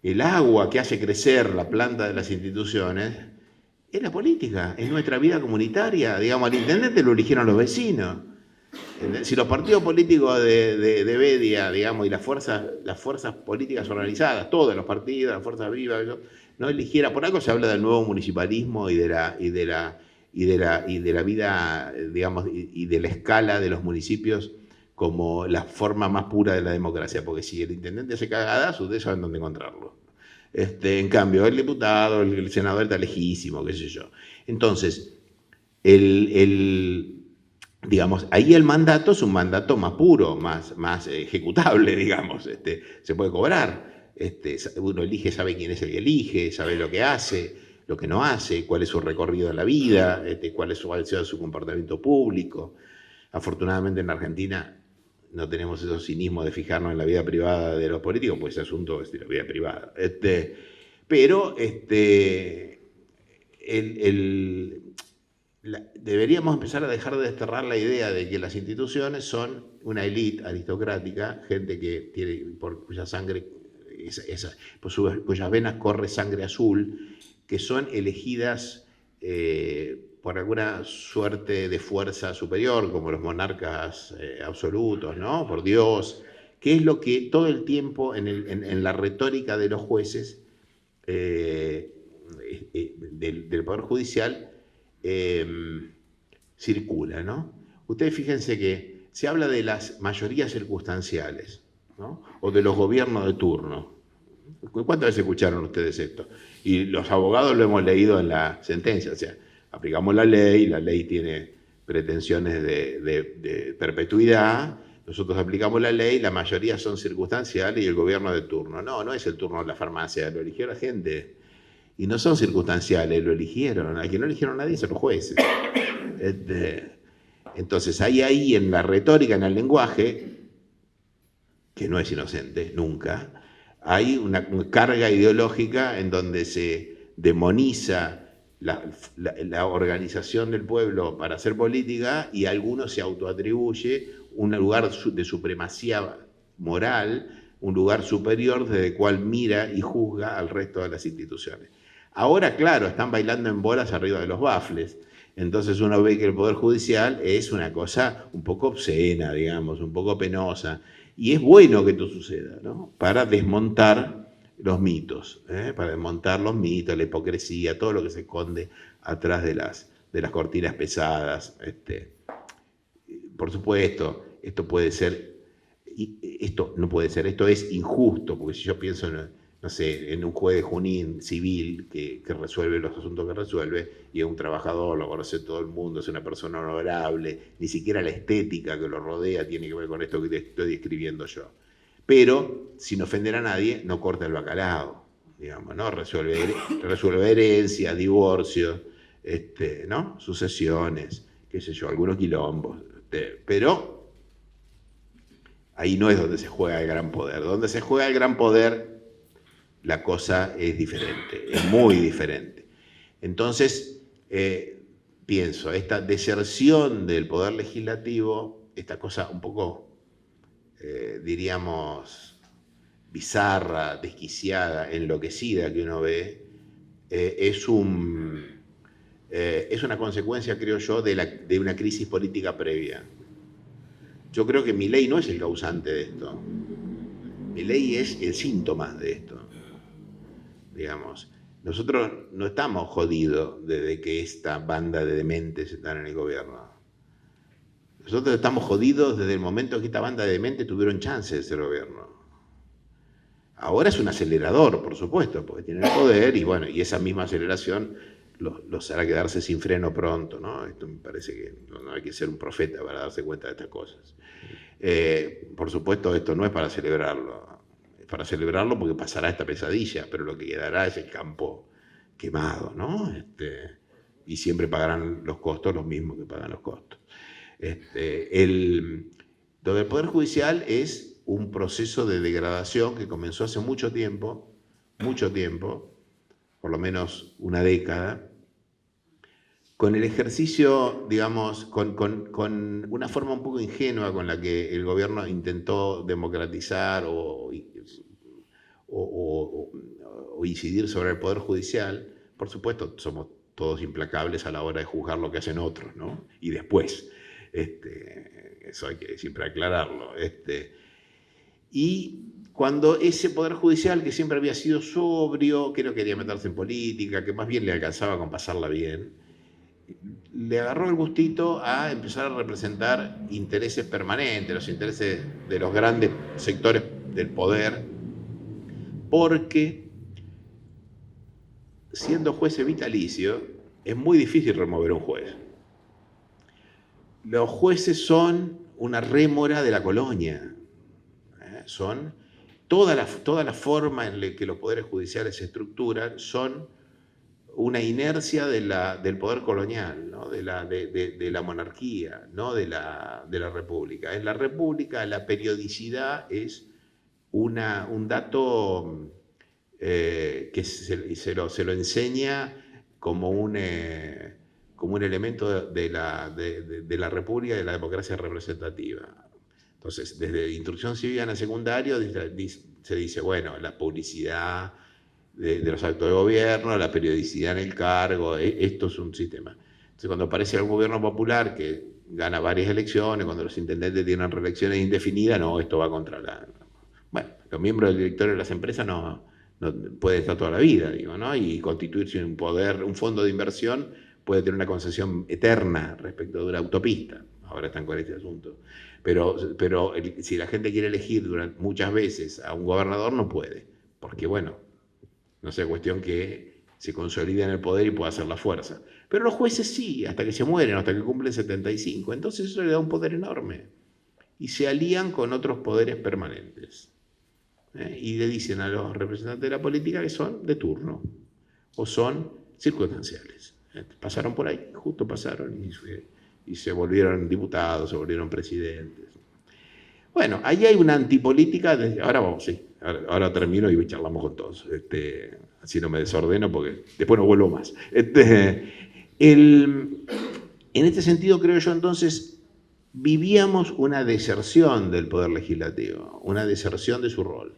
el agua que hace crecer la planta de las instituciones es la política, es nuestra vida comunitaria. Digamos, al intendente lo eligieron los vecinos. Si los partidos políticos de Bedia, digamos, y las fuerzas políticas organizadas, todos los partidos, las fuerzas vivas, no eligiera, por algo se habla del nuevo municipalismo y de la vida, digamos, y de la escala de los municipios como la forma más pura de la democracia, porque si el intendente hace cagadas, ustedes saben dónde encontrarlo. En cambio, el diputado, el senador está lejísimo, qué sé yo. Entonces, digamos, ahí el mandato es un mandato más puro, más ejecutable, digamos. Se puede cobrar. Uno elige, sabe quién es el que elige, sabe lo que hace, lo que no hace, cuál es su recorrido en la vida, cuál es su comportamiento público. Afortunadamente en la Argentina no tenemos esos cinismos de fijarnos en la vida privada de los políticos, pues ese asunto es de la vida privada. Pero deberíamos empezar a dejar de desterrar la idea de que las instituciones son una élite aristocrática, gente que tiene, por cuya sangre, cuyas venas corre sangre azul, que son elegidas por alguna suerte de fuerza superior, como los monarcas absolutos, ¿no? Por Dios, que es lo que todo el tiempo en la retórica de los jueces del Poder Judicial circula, ¿no? Ustedes fíjense que se habla de las mayorías circunstanciales, ¿no? O de los gobiernos de turno. ¿Cuántas veces escucharon ustedes esto? Y los abogados lo hemos leído en la sentencia, o sea, aplicamos la ley tiene pretensiones de perpetuidad, nosotros aplicamos la ley, la mayoría son circunstanciales y el gobierno de turno. No, no es el turno de la farmacia, lo eligió la gente. Y no son circunstanciales, lo eligieron. A quien no eligieron nadie son los jueces. Entonces hay ahí en la retórica, en el lenguaje, que no es inocente, nunca, hay una carga ideológica en donde se demoniza la organización del pueblo para hacer política y alguno se autoatribuye un lugar de supremacía moral, un lugar superior desde el cual mira y juzga al resto de las instituciones. Ahora, claro, están bailando en bolas arriba de los bafles. Entonces uno ve que el Poder Judicial es una cosa un poco obscena, digamos, un poco penosa. Y es bueno que esto suceda, ¿no? Para desmontar los mitos, para desmontar los mitos, la hipocresía, todo lo que se esconde atrás de las cortinas pesadas. Por supuesto, esto puede ser, esto no puede ser, esto es injusto, porque si yo pienso no sé, en un juez de Junín civil que resuelve los asuntos que resuelve, y es un trabajador, lo conoce todo el mundo, es una persona honorable, ni siquiera la estética que lo rodea tiene que ver con esto que te estoy describiendo yo. Pero, sin ofender a nadie, no corta el bacalao, digamos, ¿no? Resuelve herencias, divorcios, ¿no? Sucesiones, qué sé yo, algunos quilombos. Pero ahí no es donde se juega el gran poder. Donde se juega el gran poder, la cosa es diferente, es muy diferente. Entonces, pienso, esta deserción del poder legislativo, esta cosa un poco, diríamos, bizarra, desquiciada, enloquecida que uno ve, es una consecuencia, creo yo, de una crisis política previa. Yo creo que Milei no es el causante de esto. Milei es el síntoma de esto. Digamos, nosotros no estamos jodidos desde que esta banda de dementes están en el gobierno. Nosotros estamos jodidos desde el momento que esta banda de dementes tuvieron chance de ser gobierno. Ahora es un acelerador, por supuesto, porque tienen el poder y bueno, y esa misma aceleración los hará quedarse sin freno pronto, ¿no? Esto me parece que no hay que ser un profeta para darse cuenta de estas cosas. Por supuesto, esto no es para celebrarlo. Para celebrarlo porque pasará esta pesadilla, pero lo que quedará es el campo quemado, ¿no? Y siempre pagarán los costos los mismos que pagan los costos. Lo del Poder Judicial es un proceso de degradación que comenzó hace mucho tiempo, por lo menos una década, con el ejercicio, digamos, con una forma un poco ingenua con la que el gobierno intentó democratizar o incidir sobre el Poder Judicial. Por supuesto, somos todos implacables a la hora de juzgar lo que hacen otros, ¿no? Y después, eso hay que siempre aclararlo. Y cuando ese Poder Judicial, que siempre había sido sobrio, que no quería meterse en política, que más bien le alcanzaba con pasarla bien, le agarró el gustito a empezar a representar intereses permanentes, los intereses de los grandes sectores del poder, porque siendo juez vitalicio es muy difícil remover un juez. Los jueces son una rémora de la colonia, son toda la forma en la que los poderes judiciales se estructuran, son una inercia del poder colonial, ¿no? de la monarquía, no de la república. En la república la periodicidad es un dato que se lo enseña como un elemento de la república y de la democracia representativa. Entonces, desde instrucción cívica en el secundario se dice, bueno, la publicidad de los actos de gobierno, la periodicidad en el cargo, esto es un sistema. Entonces, cuando aparece algún gobierno popular que gana varias elecciones, cuando los intendentes tienen reelecciones indefinidas, no, esto va contra la... Bueno, los miembros del directorio de las empresas no pueden estar toda la vida, digo, ¿no? Y constituirse un fondo de inversión puede tener una concesión eterna respecto de una autopista. Ahora están con este asunto. Pero si la gente quiere elegir muchas veces a un gobernador, no puede. Porque, bueno, no sea cuestión que se consolide en el poder y pueda hacer la fuerza. Pero los jueces sí, hasta que se mueren, hasta que cumplen 75. Entonces eso le da un poder enorme. Y se alían con otros poderes permanentes. Y le dicen a los representantes de la política que son de turno o son circunstanciales. Pasaron por ahí, justo pasaron y se volvieron diputados, se volvieron presidentes. Bueno, ahí hay una antipolítica, ahora vamos, sí, ahora termino y charlamos con todos, así no me desordeno porque después no vuelvo más. En este sentido creo yo entonces vivíamos una deserción del poder legislativo, una deserción de su rol.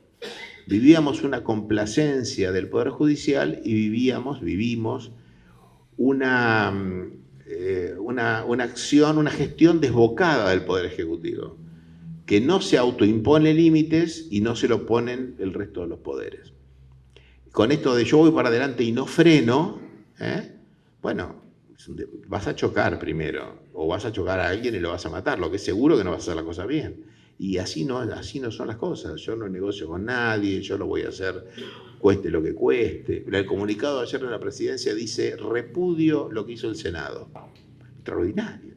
Vivíamos una complacencia del poder judicial y vivimos una acción, una gestión desbocada del poder ejecutivo, que no se autoimpone límites y no se lo ponen el resto de los poderes. Con esto de yo voy para adelante y no freno, bueno, vas a chocar primero, o vas a chocar a alguien y lo vas a matar, lo que es seguro que no vas a hacer la cosa bien. Y así no son las cosas. Yo no negocio con nadie, yo lo voy a hacer cueste lo que cueste. El comunicado de ayer de la presidencia dice, repudio lo que hizo el Senado. Extraordinario.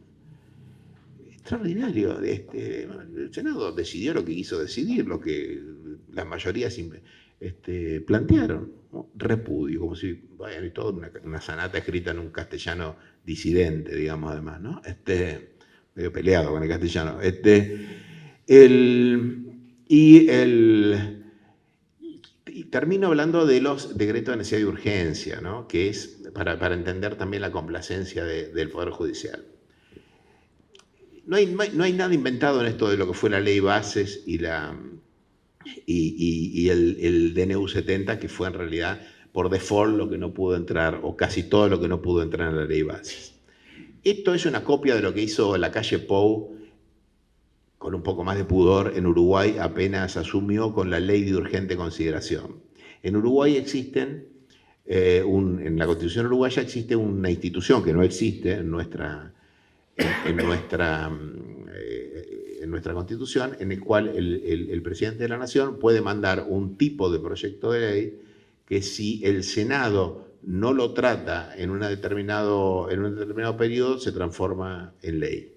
Extraordinario. El Senado decidió lo que quiso decidir, lo que las mayorías plantearon, ¿no? Repudio, como si, bueno, hay toda una sanata escrita en un castellano disidente, digamos, además, ¿no? Medio peleado con el castellano. Y termino hablando de los decretos de necesidad y urgencia, ¿no? Que es para entender también la complacencia del Poder Judicial. No hay nada inventado en esto de lo que fue la ley Bases y el DNU 70, que fue en realidad por default lo que no pudo entrar, o casi todo lo que no pudo entrar en la ley Bases. Esto es una copia de lo que hizo la calle Pou, con un poco más de pudor, en Uruguay apenas asumió con la ley de urgente consideración. En Uruguay existen, en la Constitución uruguaya existe una institución que no existe en nuestra Constitución, en el cual el presidente de la Nación puede mandar un tipo de proyecto de ley que si el Senado no lo trata en un determinado periodo, se transforma en ley.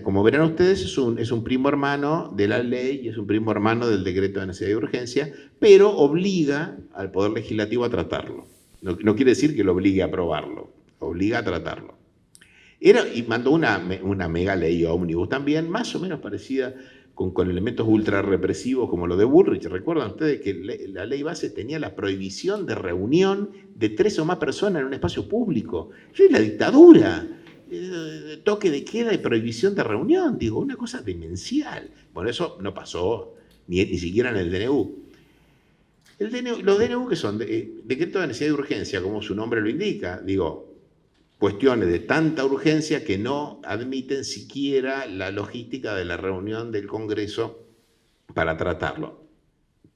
Como verán ustedes, es un primo hermano de la ley y es un primo hermano del decreto de necesidad y urgencia, pero obliga al Poder Legislativo a tratarlo. No quiere decir que lo obligue a aprobarlo, obliga a tratarlo. Y mandó una mega ley ómnibus también, más o menos parecida, con elementos ultra represivos como lo de Bullrich. ¿Recuerdan ustedes que la ley base tenía la prohibición de reunión de 3 o más personas en un espacio público? Es la dictadura. Toque de queda y prohibición de reunión, digo, una cosa demencial. Bueno, eso no pasó ni siquiera en el DNU. Los DNU, que son decretos de necesidad y urgencia, como su nombre lo indica, digo, cuestiones de tanta urgencia que no admiten siquiera la logística de la reunión del Congreso para tratarlo.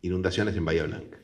Inundaciones en Bahía Blanca.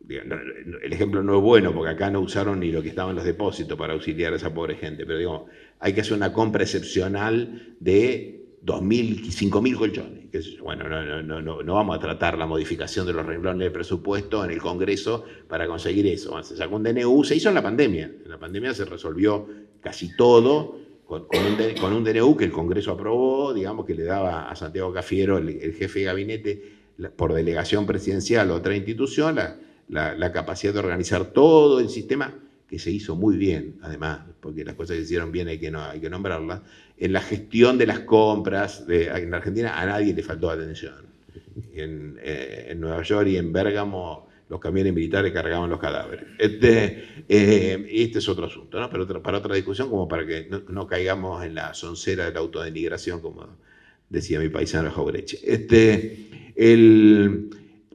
El ejemplo no es bueno porque acá no usaron ni lo que estaba en los depósitos para auxiliar a esa pobre gente, pero digo, hay que hacer una compra excepcional de 2.000, 5.000 colchones. Bueno, no vamos a tratar la modificación de los renglones del presupuesto en el Congreso para conseguir eso. Bueno, se sacó un DNU, se hizo en la pandemia. En la pandemia se resolvió casi todo con un DNU que el Congreso aprobó, digamos, que le daba a Santiago Cafiero, el jefe de gabinete, por delegación presidencial o otra institución, la capacidad de organizar todo el sistema, que se hizo muy bien, además, porque las cosas que se hicieron bien hay que nombrarlas, en la gestión de las compras. En Argentina a nadie le faltó atención. En Nueva York y en Bérgamo los camiones militares cargaban los cadáveres. Este es otro asunto, ¿no? Pero para otra discusión, como para que no caigamos en la soncera de la autodenigración, como decía mi paisano Jaureche.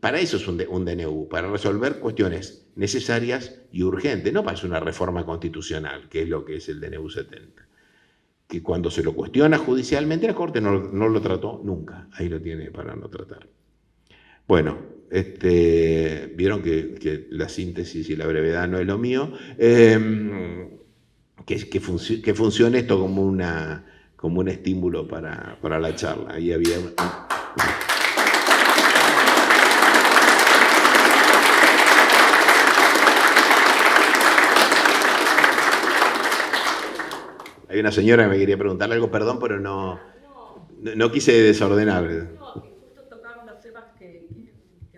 Para eso es un DNU, para resolver cuestiones necesarias y urgentes, no para hacer una reforma constitucional, que es lo que es el DNU 70. Que cuando se lo cuestiona judicialmente, la Corte no lo trató nunca. Ahí lo tiene para no tratar. Bueno, vieron que la síntesis y la brevedad no es lo mío. Que funcione esto como un estímulo para la charla. Ahí había Hay una señora que me quería preguntar algo, perdón, pero no quise desordenar. No, que justo tocamos los temas que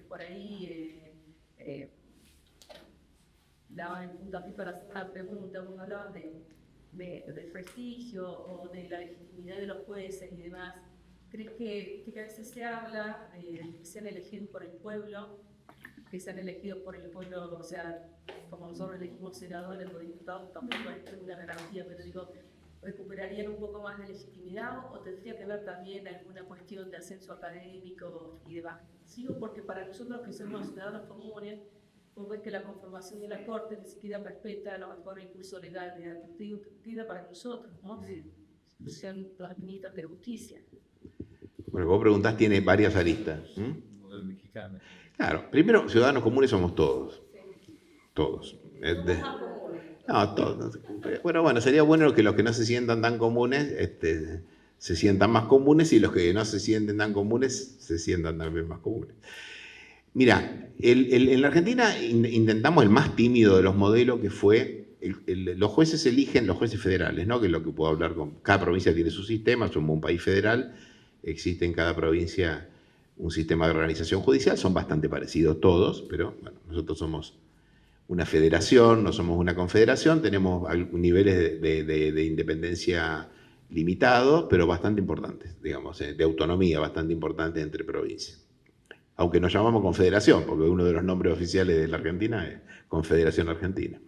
por ahí daban en puntapié para hacer una pregunta. Vos hablabas del prestigio o de la legitimidad de los jueces y demás. ¿Crees que a veces se habla de que sean elegidos por el pueblo, que sean elegidos por el pueblo, o sea, como nosotros elegimos senadores o diputados, tampoco es una garantía, pero digo, ¿recuperarían un poco más de legitimidad o tendría que ver también alguna cuestión de ascenso académico y demás? Sigo porque para nosotros que somos ciudadanos comunes, pues ven que la conformación de la Corte ni siquiera respeta a lo mejor el curso legal de actividad para nosotros, ¿no? Sean los ministros de justicia. Bueno, vos preguntás, tiene varias aristas. Claro, primero, ciudadanos comunes somos todos. Todos. No, todos. Bueno, sería bueno que los que no se sientan tan comunes se sientan más comunes, y los que no se sienten tan comunes se sientan también más comunes. Mira, en la Argentina intentamos el más tímido de los modelos, que fue los jueces eligen, los jueces federales, ¿no? Que es lo que puedo hablar cada provincia tiene su sistema, somos un país federal, existe en cada provincia un sistema de organización judicial, son bastante parecidos todos, pero bueno, nosotros somos una federación, no somos una confederación, tenemos niveles de independencia limitados, pero bastante importantes, digamos, de autonomía bastante importante entre provincias. Aunque nos llamamos confederación, porque uno de los nombres oficiales de la Argentina es Confederación Argentina.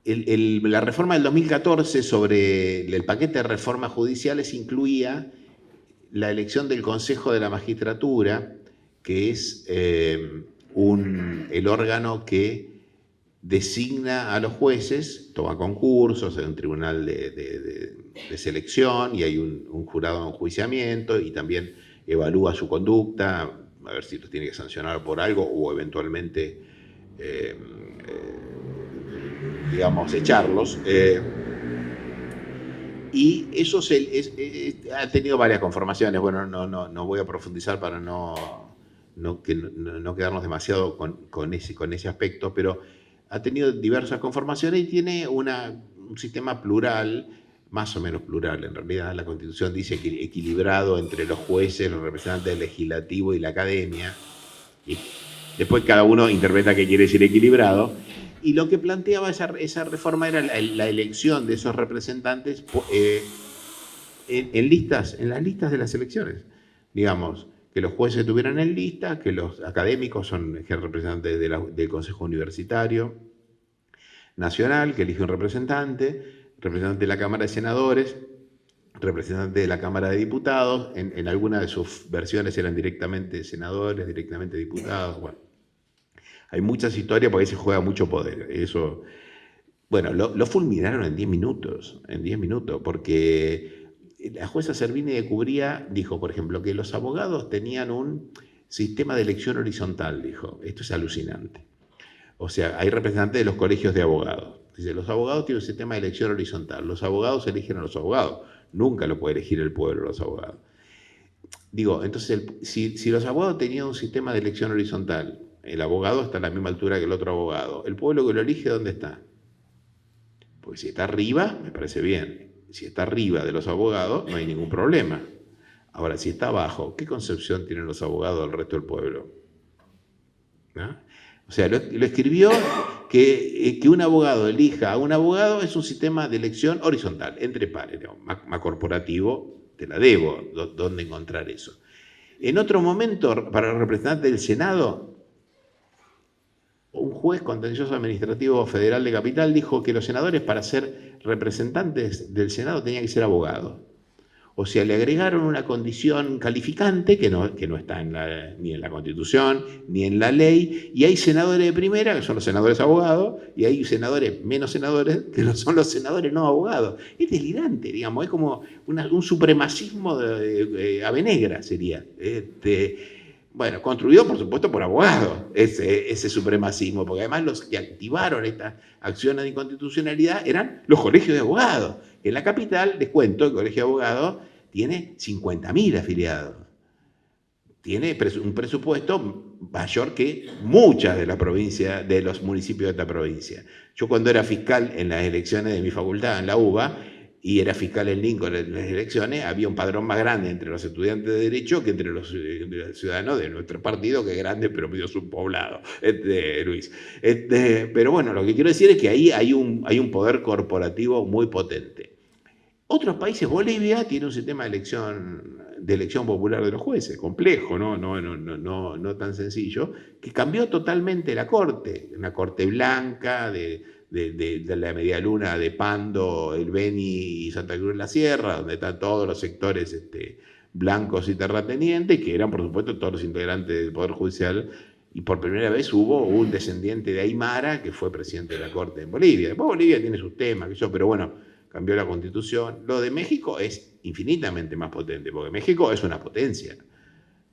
La reforma del 2014 sobre el paquete de reformas judiciales incluía la elección del Consejo de la Magistratura, que es el órgano que designa a los jueces, toma concursos, hay un tribunal de selección y hay un jurado de enjuiciamiento, y también evalúa su conducta, a ver si los tiene que sancionar por algo o eventualmente, digamos, echarlos. Y eso ha tenido varias conformaciones. Bueno, no voy a profundizar para no quedarnos demasiado con ese aspecto, pero ha tenido diversas conformaciones y tiene un sistema plural, más o menos plural. En realidad la Constitución dice que equilibrado entre los jueces, los representantes del legislativo y la academia. Y después cada uno interpreta qué quiere decir equilibrado. Y lo que planteaba esa reforma era la elección de esos representantes en las listas de las elecciones. Digamos, que los jueces estuvieran en lista, que los académicos son representantes del Consejo Universitario Nacional, que elige un representante de la Cámara de Senadores, representante de la Cámara de Diputados, en alguna de sus versiones eran directamente senadores, directamente diputados. Bueno, hay muchas historias porque ahí se juega mucho poder. Eso, bueno, lo fulminaron en 10 minutos, porque la jueza Servini de Cubría dijo, por ejemplo, que los abogados tenían un sistema de elección horizontal, dijo. Esto es alucinante. O sea, hay representantes de los colegios de abogados. Dice, los abogados tienen un sistema de elección horizontal. Los abogados eligen a los abogados. Nunca lo puede elegir el pueblo a los abogados. Digo, entonces, si los abogados tenían un sistema de elección horizontal, el abogado está a la misma altura que el otro abogado, ¿el pueblo que lo elige dónde está? Porque si está arriba, me parece bien. Si está arriba de los abogados, no hay ningún problema. Ahora, si está abajo, ¿qué concepción tienen los abogados del resto del pueblo? ¿No? O sea, lo escribió que un abogado elija a un abogado es un sistema de elección horizontal, entre pares, digamos, más corporativo, te la debo, ¿dónde encontrar eso? En otro momento, para el representante del Senado, un juez contencioso administrativo federal de Capital dijo que los senadores, para ser representantes del Senado, tenían que ser abogados. O sea, le agregaron una condición calificante que no está ni en la Constitución, ni en la ley, y hay senadores de primera, que son los senadores abogados, y hay senadores, menos senadores, que no son los senadores no abogados. Es delirante, digamos, es como un supremacismo de ave negra, sería. Bueno, construido, por supuesto, por abogados, ese supremacismo, porque además los que activaron estas acciones de inconstitucionalidad eran los colegios de abogados. En la capital, les cuento, el colegio de abogados tiene 50.000 afiliados. Tiene un presupuesto mayor que muchas de las provincias, de los municipios de esta provincia. Yo cuando era fiscal en las elecciones de mi facultad, en la UBA, y era fiscal en Lincoln en las elecciones, había un padrón más grande entre los estudiantes de Derecho que entre los ciudadanos de nuestro partido, que es grande pero medio subpoblado, Luis. Pero bueno, lo que quiero decir es que ahí hay un poder corporativo muy potente. Otros países, Bolivia tiene un sistema de elección popular de los jueces, complejo, no tan sencillo, que cambió totalmente la corte, una corte blanca de la media luna de Pando, El Beni y Santa Cruz de la Sierra, donde están todos los sectores blancos y terratenientes, que eran por supuesto todos los integrantes del Poder Judicial, y por primera vez hubo un descendiente de Aymara que fue presidente de la Corte en Bolivia. Después Bolivia tiene sus temas, pero bueno, cambió la Constitución. Lo de México es infinitamente más potente, porque México es una potencia.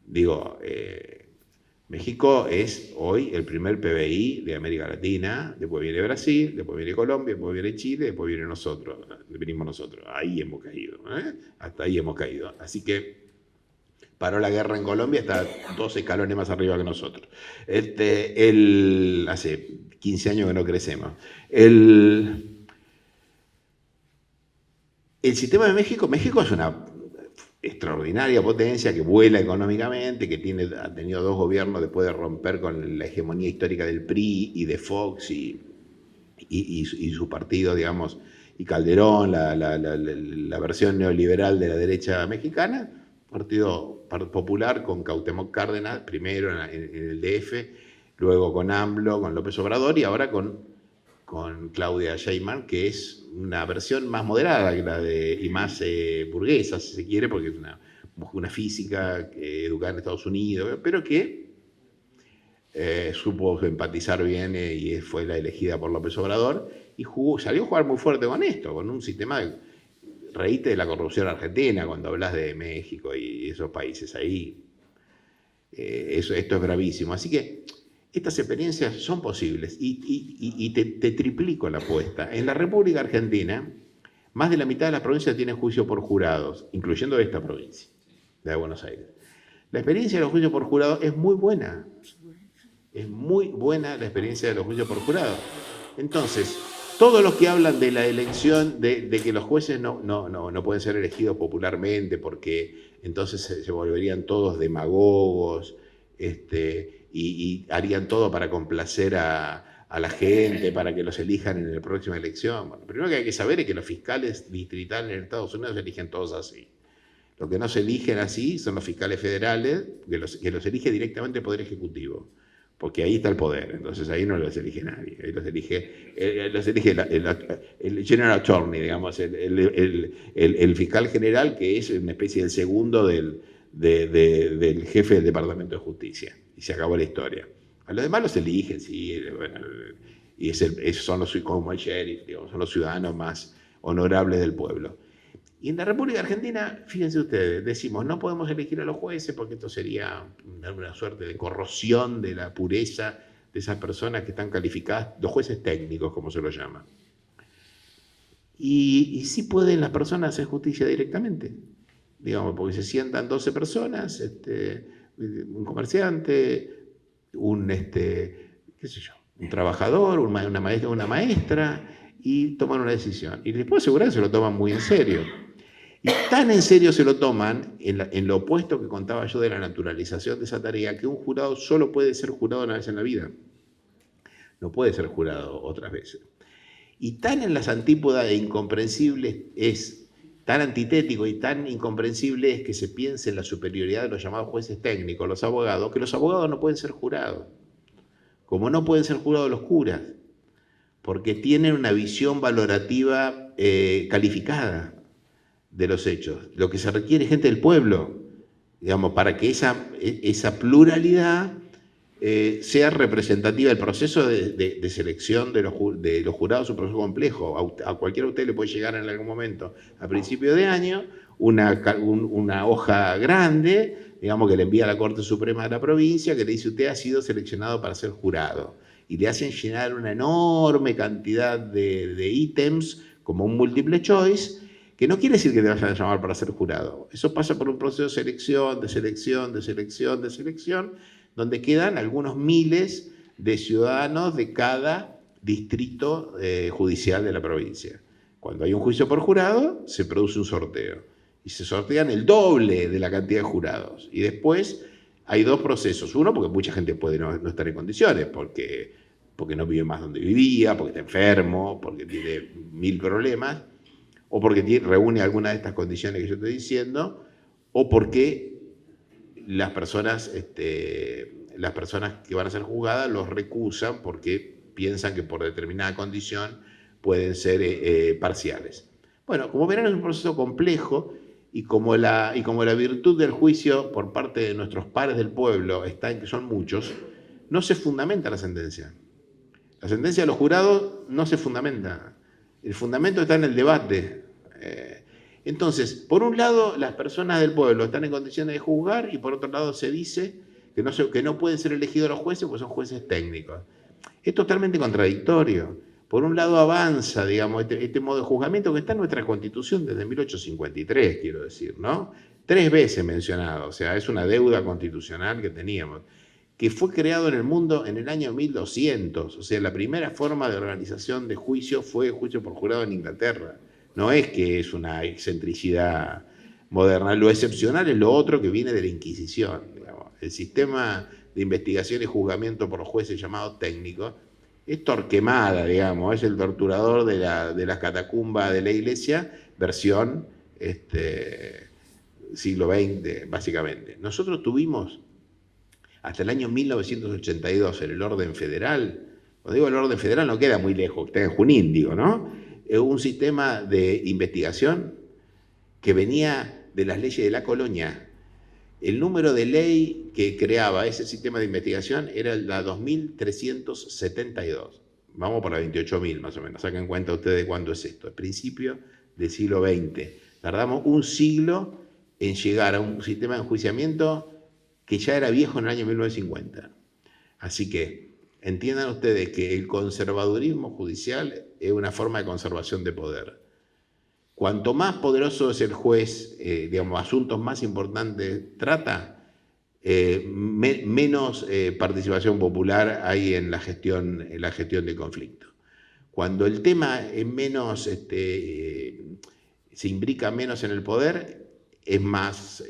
Digo, México es hoy el primer PBI de América Latina, después viene Brasil, después viene Colombia, después viene Chile, después viene venimos nosotros. Ahí hemos caído, hasta ahí hemos caído. Así que paró la guerra en Colombia, está 2 escalones más arriba que nosotros. Hace 15 años que no crecemos. El sistema de México es una extraordinaria potencia que vuela económicamente, que ha tenido 2 gobiernos después de romper con la hegemonía histórica del PRI y de Fox y su partido, digamos, y Calderón, la versión neoliberal de la derecha mexicana, Partido Popular con Cuauhtémoc Cárdenas, primero en el DF, luego con AMLO, con López Obrador y ahora con Claudia Sheinbaum, que es una versión más moderada que la y más burguesa, si se quiere, porque es una física educada en Estados Unidos, pero que supo empatizar bien y fue la elegida por López Obrador, y salió a jugar muy fuerte con esto, con un sistema reíte de la corrupción argentina cuando hablas de México y esos países ahí. Esto es gravísimo. Así que estas experiencias son posibles y te triplico la apuesta. En la República Argentina, más de la mitad de las provincias tienen juicio por jurados, incluyendo esta provincia, la de Buenos Aires. La experiencia de los juicios por jurados es muy buena. Es muy buena la experiencia de los juicios por jurados. Entonces, todos los que hablan de la elección, de que los jueces no pueden ser elegidos popularmente porque entonces se volverían todos demagogos, y harían todo para complacer a la gente, para que los elijan en la próxima elección. Bueno, primero que hay que saber es que los fiscales distritales en Estados Unidos se eligen todos así. Lo que no se eligen así son los fiscales federales, que los elige directamente el Poder Ejecutivo, porque ahí está el poder, entonces ahí no los elige nadie, ahí los elige el General Attorney, digamos, el fiscal general, que es una especie del segundo del jefe del Departamento de Justicia, y se acabó la historia. A los demás los eligen, sí, bueno, y son como el sheriff, digamos, son los ciudadanos más honorables del pueblo. Y en la República Argentina, fíjense ustedes, decimos, no podemos elegir a los jueces porque esto sería una suerte de corrosión de la pureza de esas personas que están calificadas, los jueces técnicos, como se lo llama. Y sí pueden las personas hacer justicia directamente, digamos, porque se sientan 12 personas, un comerciante, un trabajador, una maestra, y toman una decisión. Y después seguramente se lo toman muy en serio. Y tan en serio se lo toman, en lo opuesto que contaba yo de la naturalización de esa tarea, que un jurado solo puede ser jurado una vez en la vida. No puede ser jurado otras veces. Y tan en las antípodas e incomprensible es, tan antitético y tan incomprensible es que se piense en la superioridad de los llamados jueces técnicos, los abogados, que los abogados no pueden ser jurados, como no pueden ser jurados los curas, porque tienen una visión valorativa calificada de los hechos. Lo que se requiere es gente del pueblo, digamos, para que esa pluralidad sea representativa. El proceso de selección de los jurados es un proceso complejo. A cualquiera de ustedes le puede llegar en algún momento, a principio de año, una hoja grande, digamos, que le envía a la Corte Suprema de la provincia, que le dice: usted ha sido seleccionado para ser jurado. Y le hacen llenar una enorme cantidad de ítems, como un multiple choice, que no quiere decir que te vayan a llamar para ser jurado. Eso pasa por un proceso de selección, donde quedan algunos miles de ciudadanos de cada distrito judicial de la provincia. Cuando hay un juicio por jurado, se produce un sorteo. Y se sortean el doble de la cantidad de jurados. Y después hay dos procesos. Uno, porque mucha gente puede no estar en condiciones, porque no vive más donde vivía, porque está enfermo, porque tiene 1000 problemas, o porque reúne alguna de estas condiciones que yo estoy diciendo, o porque las personas que van a ser juzgadas los recusan porque piensan que por determinada condición pueden ser parciales. Bueno, como verán, es un proceso complejo, y como la virtud del juicio por parte de nuestros pares del pueblo está en que son muchos, no se fundamenta la sentencia. La sentencia de los jurados no se fundamenta. El fundamento está en el debate. Entonces, por un lado, las personas del pueblo están en condiciones de juzgar, y por otro lado se dice que no pueden ser elegidos los jueces porque son jueces técnicos. Es totalmente contradictorio. Por un lado avanza, digamos, este modo de juzgamiento que está en nuestra Constitución desde 1853, quiero decir, ¿no? 3 veces mencionado, o sea, es una deuda constitucional que teníamos, que fue creado en el mundo en el año 1200, o sea, la primera forma de organización de juicio fue el juicio por jurado en Inglaterra. No es que es una excentricidad moderna, lo excepcional es lo otro que viene de la Inquisición, digamos. El sistema de investigación y juzgamiento por los jueces llamados técnicos es Torquemada, digamos, es el torturador de las catacumbas de la iglesia, versión siglo XX, básicamente. Nosotros tuvimos, hasta el año 1982, en el orden federal, cuando digo el orden federal no queda muy lejos, está en Junín, digo, ¿no? Un sistema de investigación que venía de las leyes de la colonia. El número de ley que creaba ese sistema de investigación era la 2372. Vamos para 28.000 más o menos. Saquen cuenta ustedes cuándo es esto. El principio del siglo XX. Tardamos un siglo en llegar a un sistema de enjuiciamiento que ya era viejo en el año 1950. Así que entiendan ustedes que el conservadurismo judicial es una forma de conservación de poder. Cuanto más poderoso es el juez, digamos, asuntos más importantes trata, menos participación popular hay en la gestión de conflicto. Cuando el tema es menos, se imbrica menos en el poder, es más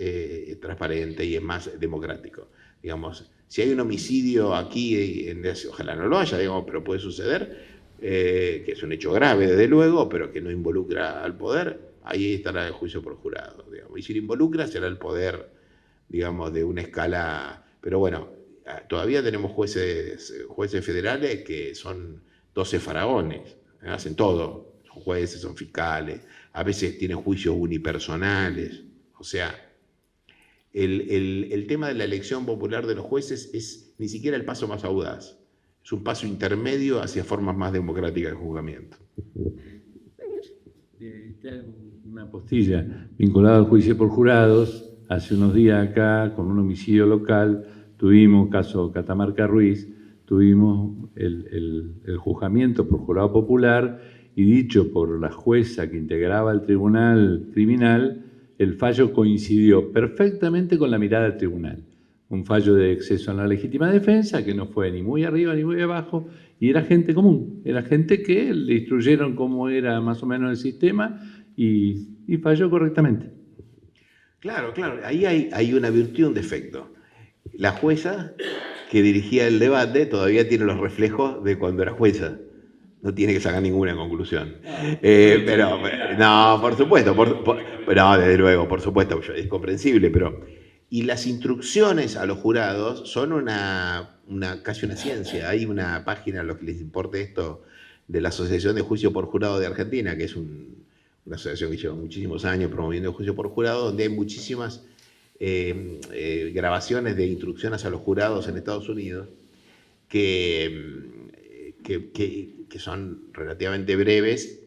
transparente y es más democrático. Digamos, si hay un homicidio aquí, ojalá no lo haya, digamos, pero puede suceder, que es un hecho grave, desde luego, pero que no involucra al poder, ahí estará el juicio por jurado, digamos. Y si lo involucra, será el poder, digamos, de una escala. Pero bueno, todavía tenemos jueces federales que son 12 faraones, hacen todo, son jueces, son fiscales, a veces tienen juicios unipersonales. O sea, el tema de la elección popular de los jueces es ni siquiera el paso más audaz. Es un paso intermedio hacia formas más democráticas de juzgamiento. Una postilla vinculada al juicio por jurados. Hace unos días acá, con un homicidio local, tuvimos, caso Catamarca Ruiz, tuvimos el juzgamiento por jurado popular, y dicho por la jueza que integraba el tribunal criminal, el fallo coincidió perfectamente con la mirada del tribunal. Un fallo de exceso en la legítima defensa, que no fue ni muy arriba ni muy abajo, y era gente común, era gente que le instruyeron cómo era más o menos el sistema, y falló correctamente. Claro, ahí hay una virtud y un defecto. La jueza que dirigía el debate todavía tiene los reflejos de cuando era jueza. No tiene que sacar ninguna conclusión. Pero, no, por supuesto, no, desde luego, por supuesto, es comprensible, pero... Y las instrucciones a los jurados son casi una ciencia. Hay una página, a los que les importe esto, de la Asociación de Juicio por Jurado de Argentina, que es una asociación que lleva muchísimos años promoviendo el juicio por jurado, donde hay muchísimas grabaciones de instrucciones a los jurados en Estados Unidos que son relativamente breves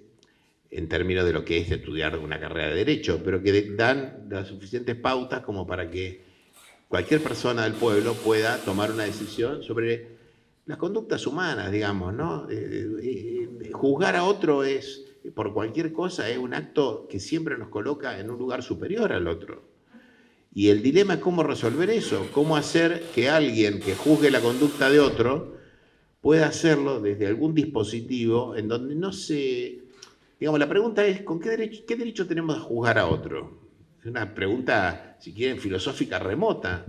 en términos de lo que es estudiar una carrera de Derecho, pero que dan las suficientes pautas como para que cualquier persona del pueblo pueda tomar una decisión sobre las conductas humanas, digamos, ¿no? Juzgar a otro por cualquier cosa es un acto que siempre nos coloca en un lugar superior al otro. Y el dilema es cómo resolver eso, cómo hacer que alguien que juzgue la conducta de otro pueda hacerlo desde algún dispositivo en donde no se... Digamos, la pregunta es, ¿con qué derecho tenemos a juzgar a otro? Es una pregunta, si quieren, filosófica remota.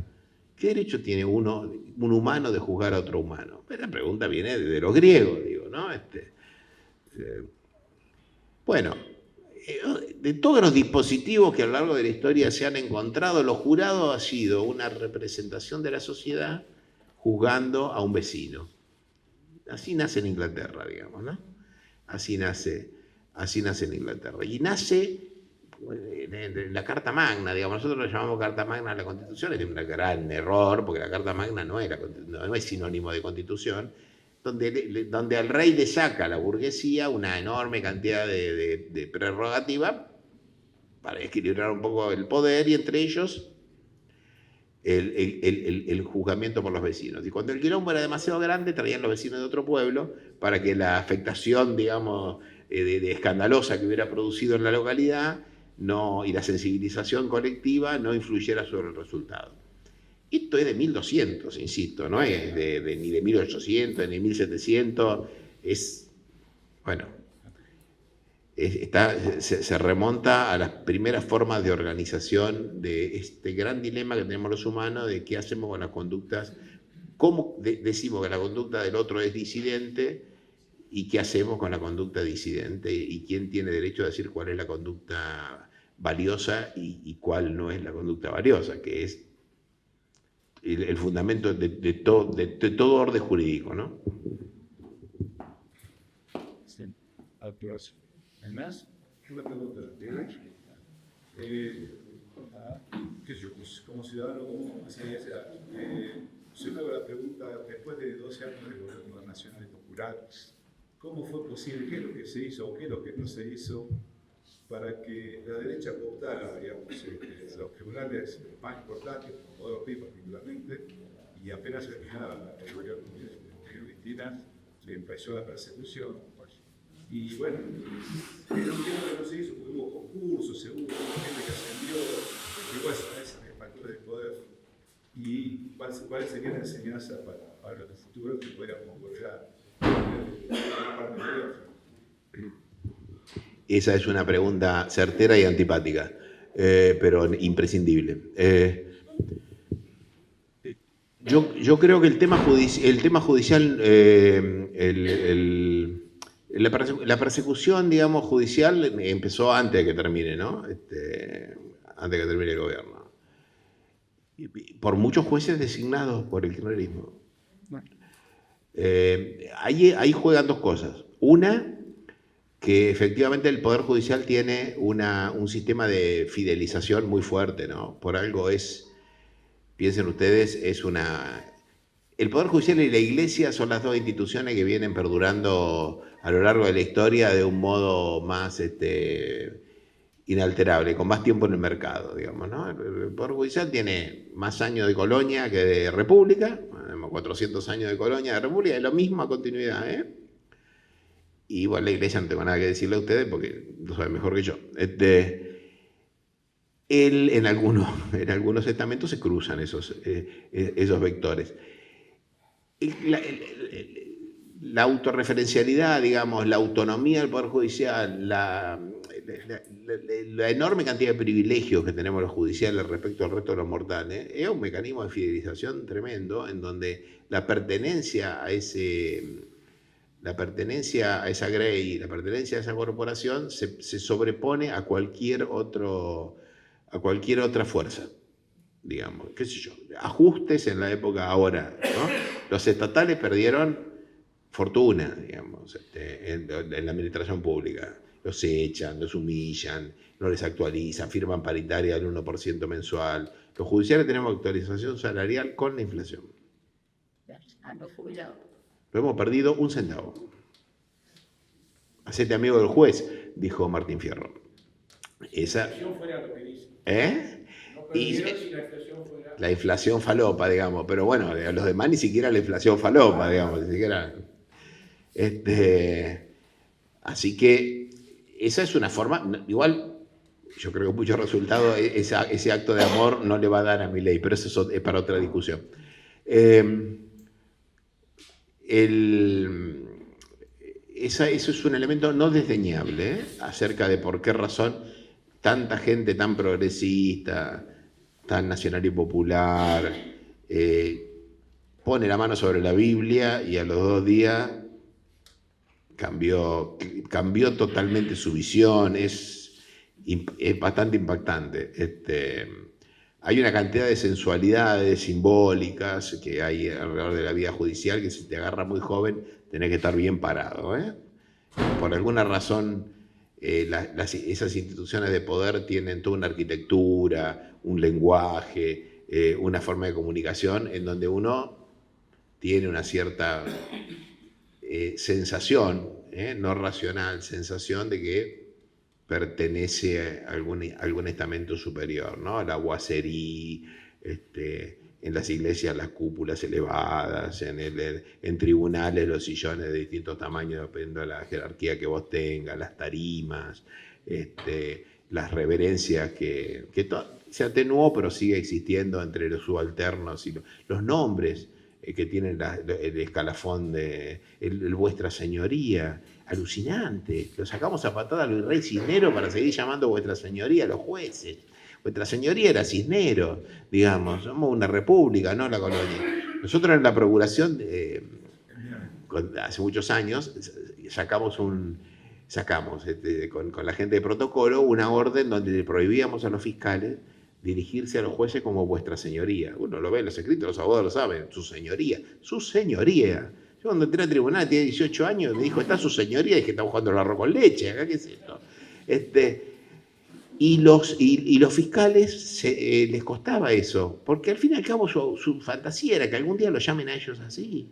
¿Qué derecho tiene un humano de juzgar a otro humano? La pregunta viene de los griegos, digo, ¿no? Bueno, de todos los dispositivos que a lo largo de la historia se han encontrado, los jurados ha sido una representación de la sociedad juzgando a un vecino. Así nace en Inglaterra, digamos, ¿no? Así nace en Inglaterra. Y nace en la Carta Magna, digamos, nosotros lo llamamos Carta Magna a la Constitución, es un gran error, porque la Carta Magna no es sinónimo de Constitución, donde al rey le saca a la burguesía una enorme cantidad de prerrogativas para equilibrar un poco el poder, y entre ellos el juzgamiento por los vecinos. Y cuando el quilombo era demasiado grande, traían los vecinos de otro pueblo para que la afectación, digamos, de escandalosa que hubiera producido en la localidad y la sensibilización colectiva no influyera sobre el resultado. Esto es de 1200, insisto, no es ni de 1800, ni 1700, se remonta a las primeras formas de organización de este gran dilema que tenemos los humanos de qué hacemos con las conductas, cómo decimos que la conducta del otro es disidente y qué hacemos con la conducta disidente y quién tiene derecho a decir cuál es la conducta valiosa y cuál no es la conducta valiosa, que es el fundamento de todo orden jurídico, ¿no? Sí. ¿Hay más? Una pregunta. Como ciudadano, yo me hago la pregunta, después de 12 años de gobierno nacional y popular, ¿cómo fue posible, qué es lo que se hizo o qué es lo que no se hizo para que la derecha cooptara, digamos, los tribunales más importantes, como Poder Ortiz particularmente, y apenas terminaba el gobierno de Cristina, se empezó la persecución? Y bueno, no entiendo que no se hizo, porque hubo concursos, hubo gente que ascendió, llegó a ese factor de poder. ¿Y cuál sería la enseñanza para el futuro que pudiéramos volver a parte de otra? Esa es una pregunta certera y antipática, pero imprescindible. Yo creo que el tema judicial, la persecución, digamos, judicial empezó antes de que termine, ¿no? Antes de que termine el gobierno. Por muchos jueces designados por el kirchnerismo. Ahí juegan dos cosas. Una, que efectivamente el Poder Judicial tiene un sistema de fidelización muy fuerte, ¿no? Por algo piensen ustedes, el Poder Judicial y la Iglesia son las dos instituciones que vienen perdurando a lo largo de la historia de un modo más inalterable, con más tiempo en el mercado, digamos, ¿no? El Poder Judicial tiene más años de colonia que de república, 400 años de colonia de república, es lo mismo a continuidad, ¿eh? Y bueno, la Iglesia no tengo nada que decirle a ustedes porque lo saben mejor que yo. En algunos estamentos se cruzan esos vectores. la autorreferencialidad, digamos, la autonomía del Poder Judicial, la enorme cantidad de privilegios que tenemos los judiciales respecto al resto de los mortales, es un mecanismo de fidelización tremendo en donde la pertenencia a esa grey, la pertenencia a esa corporación se sobrepone a cualquier otra fuerza, digamos, qué sé yo, ajustes en la época ahora, ¿no? Los estatales perdieron fortuna, digamos, en la administración pública. Los echan, los humillan, no les actualizan, firman paritaria del 1% mensual. Los judiciales tenemos actualización salarial con la inflación. Los jubilados. Lo hemos perdido 1 centavo. Hacete amigo del juez, dijo Martín Fierro. Esa. ¿Eh? Y la inflación falopa, digamos, pero bueno, a los demás ni siquiera la inflación falopa, digamos, ni siquiera. Así que esa es una forma, igual yo creo que muchos resultados ese acto de amor no le va a dar a Milei, pero eso es para otra discusión. Eso es un elemento no desdeñable, acerca de por qué razón tanta gente tan progresista, tan nacional y popular, pone la mano sobre la Biblia y a los 2 días cambió totalmente su visión. Es bastante impactante. Hay una cantidad de sensualidades simbólicas que hay alrededor de la vida judicial que si te agarra muy joven tenés que estar bien parado, ¿eh? Por alguna razón esas instituciones de poder tienen toda una arquitectura, un lenguaje, una forma de comunicación en donde uno tiene una cierta sensación, no racional, sensación de que pertenece a algún estamento superior, ¿no? La guacerí, en las iglesias las cúpulas elevadas, en tribunales los sillones de distintos tamaños, dependiendo de la jerarquía que vos tengas, las tarimas, las reverencias que se atenuó, pero sigue existiendo entre los subalternos y los nombres que tienen el escalafón de vuestra señoría, alucinante. Lo sacamos a patada a Luis Rey Cisnero para seguir llamando vuestra señoría a los jueces. Vuestra señoría era Cisnero, digamos, somos una república, no la colonia. Nosotros en la procuración, hace muchos años, sacamos con la gente de protocolo una orden donde le prohibíamos a los fiscales dirigirse a los jueces como vuestra señoría. Uno lo ve en los escritos, los abogados lo saben, su señoría, su señoría. Yo cuando entré al tribunal, tenía 18 años, me dijo, está su señoría, y dije, estamos jugando el arroz con leche, acá qué es esto. Y los fiscales les costaba eso, porque al fin y al cabo su fantasía era que algún día lo llamen a ellos así.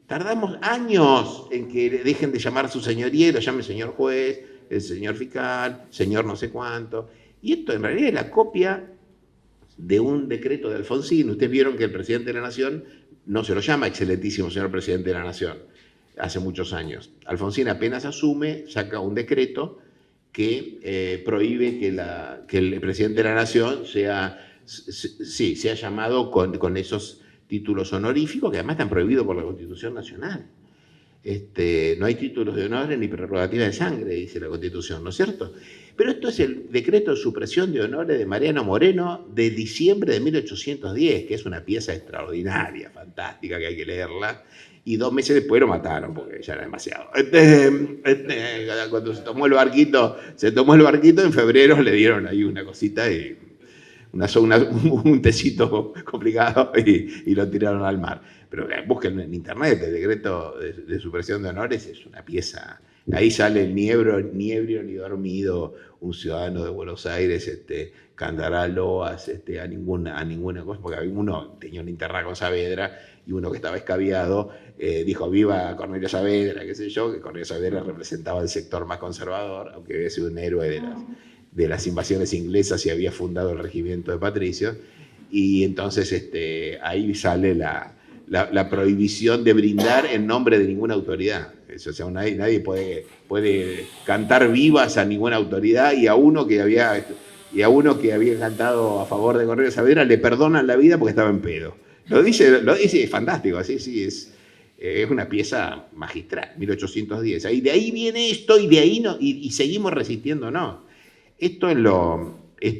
Tardamos años en que dejen de llamar a su señoría y lo llamen señor juez, el señor fiscal, señor no sé cuánto. Y esto en realidad es la copia de un decreto de Alfonsín. Ustedes vieron que el presidente de la Nación no se lo llama excelentísimo señor presidente de la Nación, hace muchos años. Alfonsín apenas asume, saca un decreto que prohíbe que el presidente de la Nación sea llamado con esos títulos honoríficos, que además están prohibidos por la Constitución Nacional. No hay títulos de honor ni prerrogativa de sangre, dice la Constitución, ¿no es cierto? Pero esto es el decreto de supresión de honores de Mariano Moreno de diciembre de 1810, que es una pieza extraordinaria, fantástica, que hay que leerla, y 2 meses después lo mataron, porque ya era demasiado. Cuando se tomó el barquito, en febrero le dieron ahí una cosita y un tecito complicado y lo tiraron al mar. Pero busquen en internet, el decreto de supresión de honores es una pieza. Ahí sale el ni ebrio ni dormido, un ciudadano de Buenos Aires, cantará loas a ninguna cosa, porque uno tenía una interna con Saavedra y uno que estaba escabiado dijo viva Cornelio Saavedra, qué sé yo, que Cornelio Saavedra representaba el sector más conservador, aunque había sido un héroe de las invasiones inglesas y había fundado el regimiento de patricios, y entonces ahí sale la prohibición de brindar en nombre de ninguna autoridad. O sea, nadie puede cantar vivas a ninguna autoridad, y a uno que había cantado a favor de Cornelio Saavedra le perdonan la vida porque estaba en pedo. Lo dice, es fantástico, así sí, Es una pieza magistral, 1810. De ahí viene esto y de ahí no, y seguimos resistiéndonos. Esto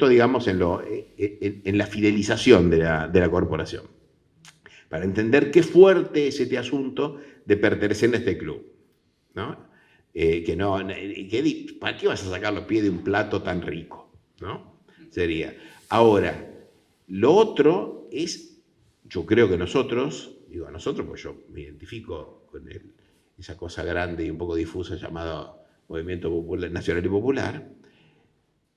digamos, en la fidelización de la corporación. Para entender qué fuerte es este asunto de pertenecer a este club, ¿no? ¿Para qué vas a sacar los pies de un plato tan rico? ¿No? Sería. Ahora, lo otro es, yo creo que nosotros, pues yo me identifico con esa cosa grande y un poco difusa llamada Movimiento Popular, Nacional y Popular,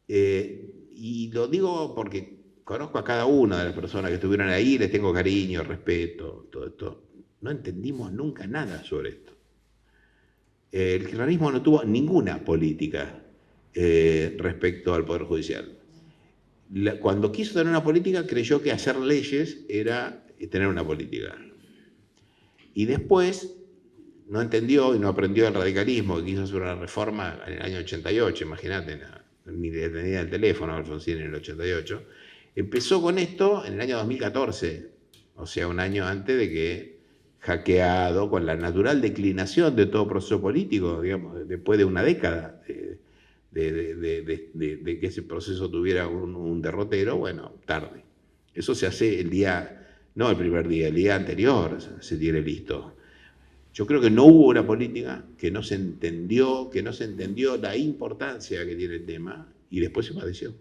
y lo digo porque conozco a cada una de las personas que estuvieron ahí, les tengo cariño, respeto, todo esto. No entendimos nunca nada sobre esto. El kirchnerismo no tuvo ninguna política respecto al Poder Judicial. Cuando quiso tener una política, creyó que hacer leyes era tener una política. Y después no entendió y no aprendió el radicalismo, que quiso hacer una reforma en el año 88, imagínate, ni le tenía el teléfono a Alfonsín en el 88. Empezó con esto en el año 2014, o sea, un año antes de que, hackeado, con la natural declinación de todo proceso político, digamos, después de una década de que ese proceso tuviera un derrotero, bueno, tarde. Eso se hace no el primer día, el día anterior se tiene listo. Yo creo que no hubo una política, que no se entendió la importancia que tiene el tema, y después se padeció.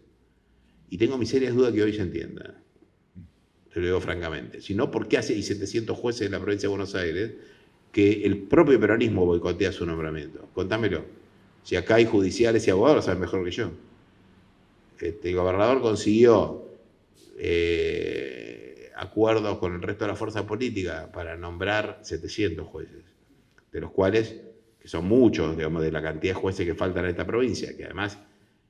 Y tengo mis serias dudas que hoy se entienda. Te lo digo francamente. Si no, ¿por qué hay 700 jueces en la provincia de Buenos Aires que el propio peronismo boicotea su nombramiento? Contámelo. Si acá hay judiciales y abogados, lo saben mejor que yo. El gobernador consiguió acuerdos con el resto de la fuerza política para nombrar 700 jueces, de los cuales, que son muchos, digamos, de la cantidad de jueces que faltan en esta provincia, que además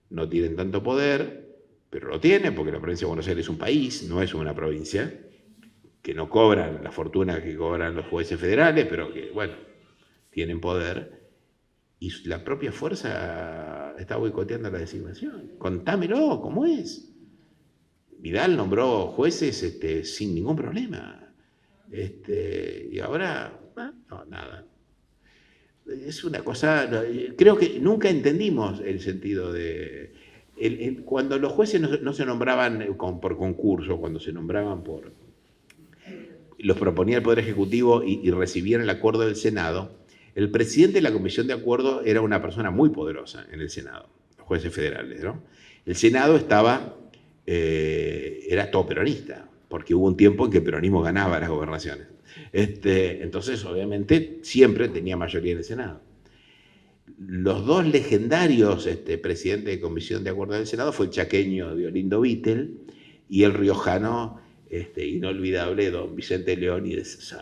no tienen tanto poder, pero lo tienen porque la provincia de Buenos Aires es un país, no es una provincia, que no cobran la fortuna que cobran los jueces federales, pero que, bueno, tienen poder. Y la propia fuerza está boicoteando la designación. Contámelo, ¿cómo es? Vidal nombró jueces sin ningún problema. Y ahora, no, nada. Es una cosa, creo que nunca entendimos el sentido de... cuando los jueces no se nombraban por concurso, cuando se nombraban los proponía el Poder Ejecutivo y recibían el acuerdo del Senado, el presidente de la Comisión de Acuerdo era una persona muy poderosa en el Senado, los jueces federales, ¿no? El Senado era todo peronista, porque hubo un tiempo en que el peronismo ganaba las gobernaciones. Entonces, obviamente, siempre tenía mayoría en el Senado. Los dos legendarios presidentes de Comisión de Acuerdo del Senado fue el chaqueño Diolindo Vittel y el riojano inolvidable don Vicente Leónides,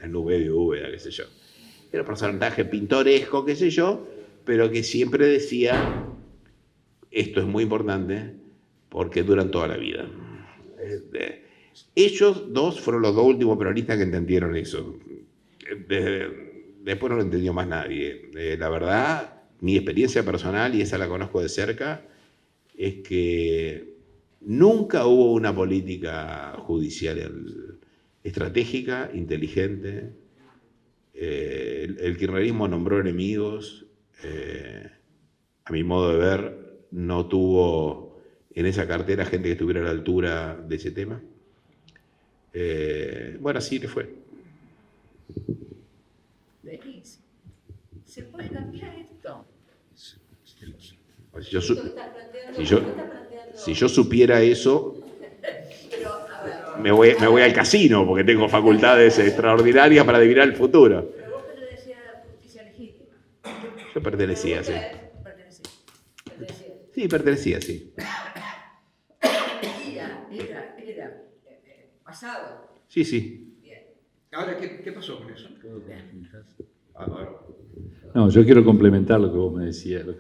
el nube de Úbeda, qué sé yo. Era un personaje pintoresco, qué sé yo, pero que siempre decía, esto es muy importante porque duran toda la vida. Ellos dos fueron los dos últimos peronistas que entendieron eso. Después no lo entendió más nadie. La verdad, mi experiencia personal, y esa la conozco de cerca, es que nunca hubo una política judicial estratégica, inteligente. El kirchnerismo nombró enemigos. A mi modo de ver, no tuvo en esa cartera gente que estuviera a la altura de ese tema. Bueno, así le fue. Denis, ¿se puede cambiar esto? Si yo supiera eso, me voy al casino porque tengo facultades extraordinarias para adivinar el futuro. Pero vos pertenecías a la justicia legítima. Yo pertenecía, sí. Pertenecía. Sí, pertenecía, sí. Era pasado. Sí, sí. Bien. Ahora, ¿qué pasó con eso? No, yo quiero complementar lo que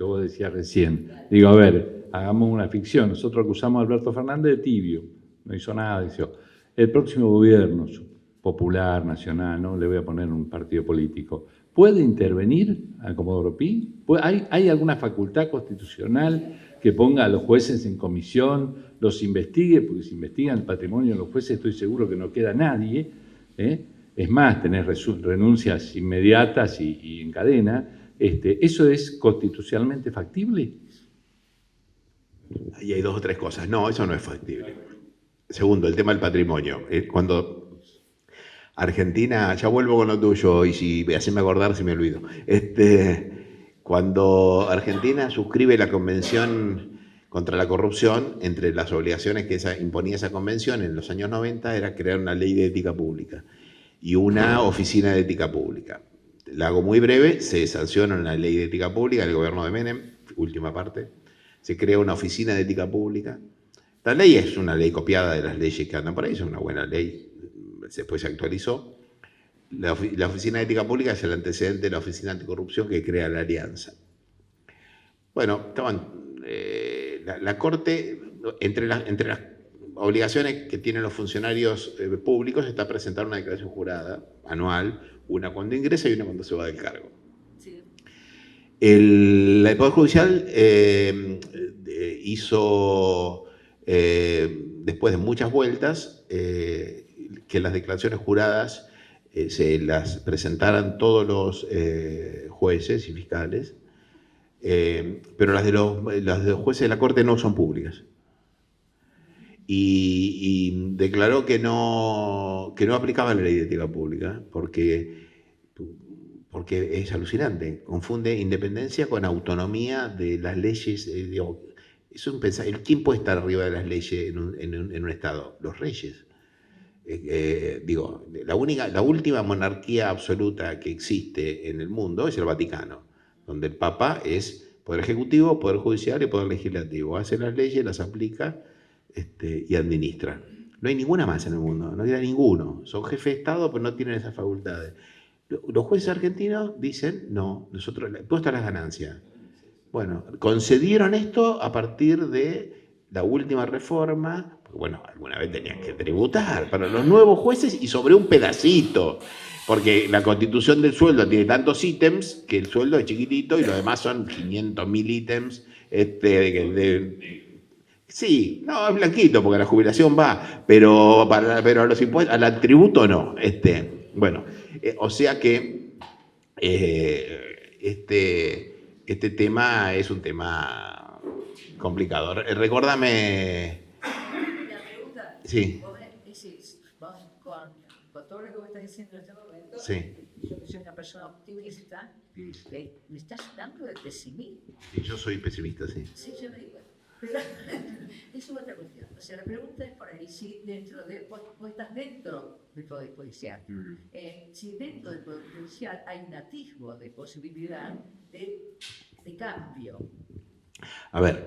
vos decías recién. Digo, a ver, hagamos una ficción. Nosotros acusamos a Alberto Fernández de tibio. No hizo nada, dijo. El próximo gobierno popular, nacional, no le voy a poner un partido político, ¿puede intervenir a Comodoro Pi? ¿Hay alguna facultad constitucional que ponga a los jueces en comisión, los investigue? Porque si investigan el patrimonio de los jueces estoy seguro que no queda nadie, Es más, tenés renuncias inmediatas y en cadena. ¿Eso es constitucionalmente factible? Ahí hay dos o tres cosas. No, eso no es factible. Segundo, el tema del patrimonio. Cuando Argentina, ya vuelvo con lo tuyo, y si haceme acordar si me olvido. Cuando Argentina suscribe la Convención contra la Corrupción, entre las obligaciones que imponía esa convención en los años 90 era crear una ley de ética pública y una oficina de ética pública. La hago muy breve, se sanciona una ley de ética pública del gobierno de Menem, última parte, se crea una oficina de ética pública. La ley es una ley copiada de las leyes que andan por ahí, es una buena ley, después se actualizó. La oficina de ética pública es el antecedente de la oficina anticorrupción que crea la Alianza. Bueno, la Corte, entre las obligaciones que tienen los funcionarios públicos, está presentar una declaración jurada anual, una cuando ingresa y una cuando se va del cargo. Sí. El Poder Judicial hizo, después de muchas vueltas, que las declaraciones juradas se las presentaran todos los jueces y fiscales, pero las de los jueces de la Corte no son públicas. Y declaró que no aplicaba la ley de ética pública porque es alucinante, confunde independencia con autonomía de las leyes. ¿Quién puede estar arriba de las leyes en un Estado? Los reyes. La última monarquía absoluta que existe en el mundo es el Vaticano, donde el Papa es poder ejecutivo, poder judicial y poder legislativo. Hace las leyes, las aplica y administra. No hay ninguna más en el mundo, no hay ninguno. Son jefes de Estado, pero no tienen esas facultades. Los jueces argentinos dicen, no, nosotros, ¿dónde están las ganancias? Bueno, concedieron esto a partir de la última reforma, porque bueno, alguna vez tenían que tributar para los nuevos jueces y sobre un pedacito, porque la constitución del sueldo tiene tantos ítems que el sueldo es chiquitito y lo demás son 500.000 ítems. Sí, no, es blanquito porque la jubilación va, pero a los impuestos, al tributo no. Bueno, o sea que este tema es un tema complicado. Recuérdame. La pregunta, Sí. vos decís, con todo lo que vos estás diciendo en este momento, Sí. yo que soy una persona optimista, me estás dando de pesimismo. Sí, yo soy pesimista, sí. Sí, yo me digo, pero eso es otra cuestión. O sea, la pregunta es por ahí, si dentro de, vos estás dentro del Poder Judicial, si dentro del Poder Judicial hay un atisbo de posibilidad de cambio. A ver,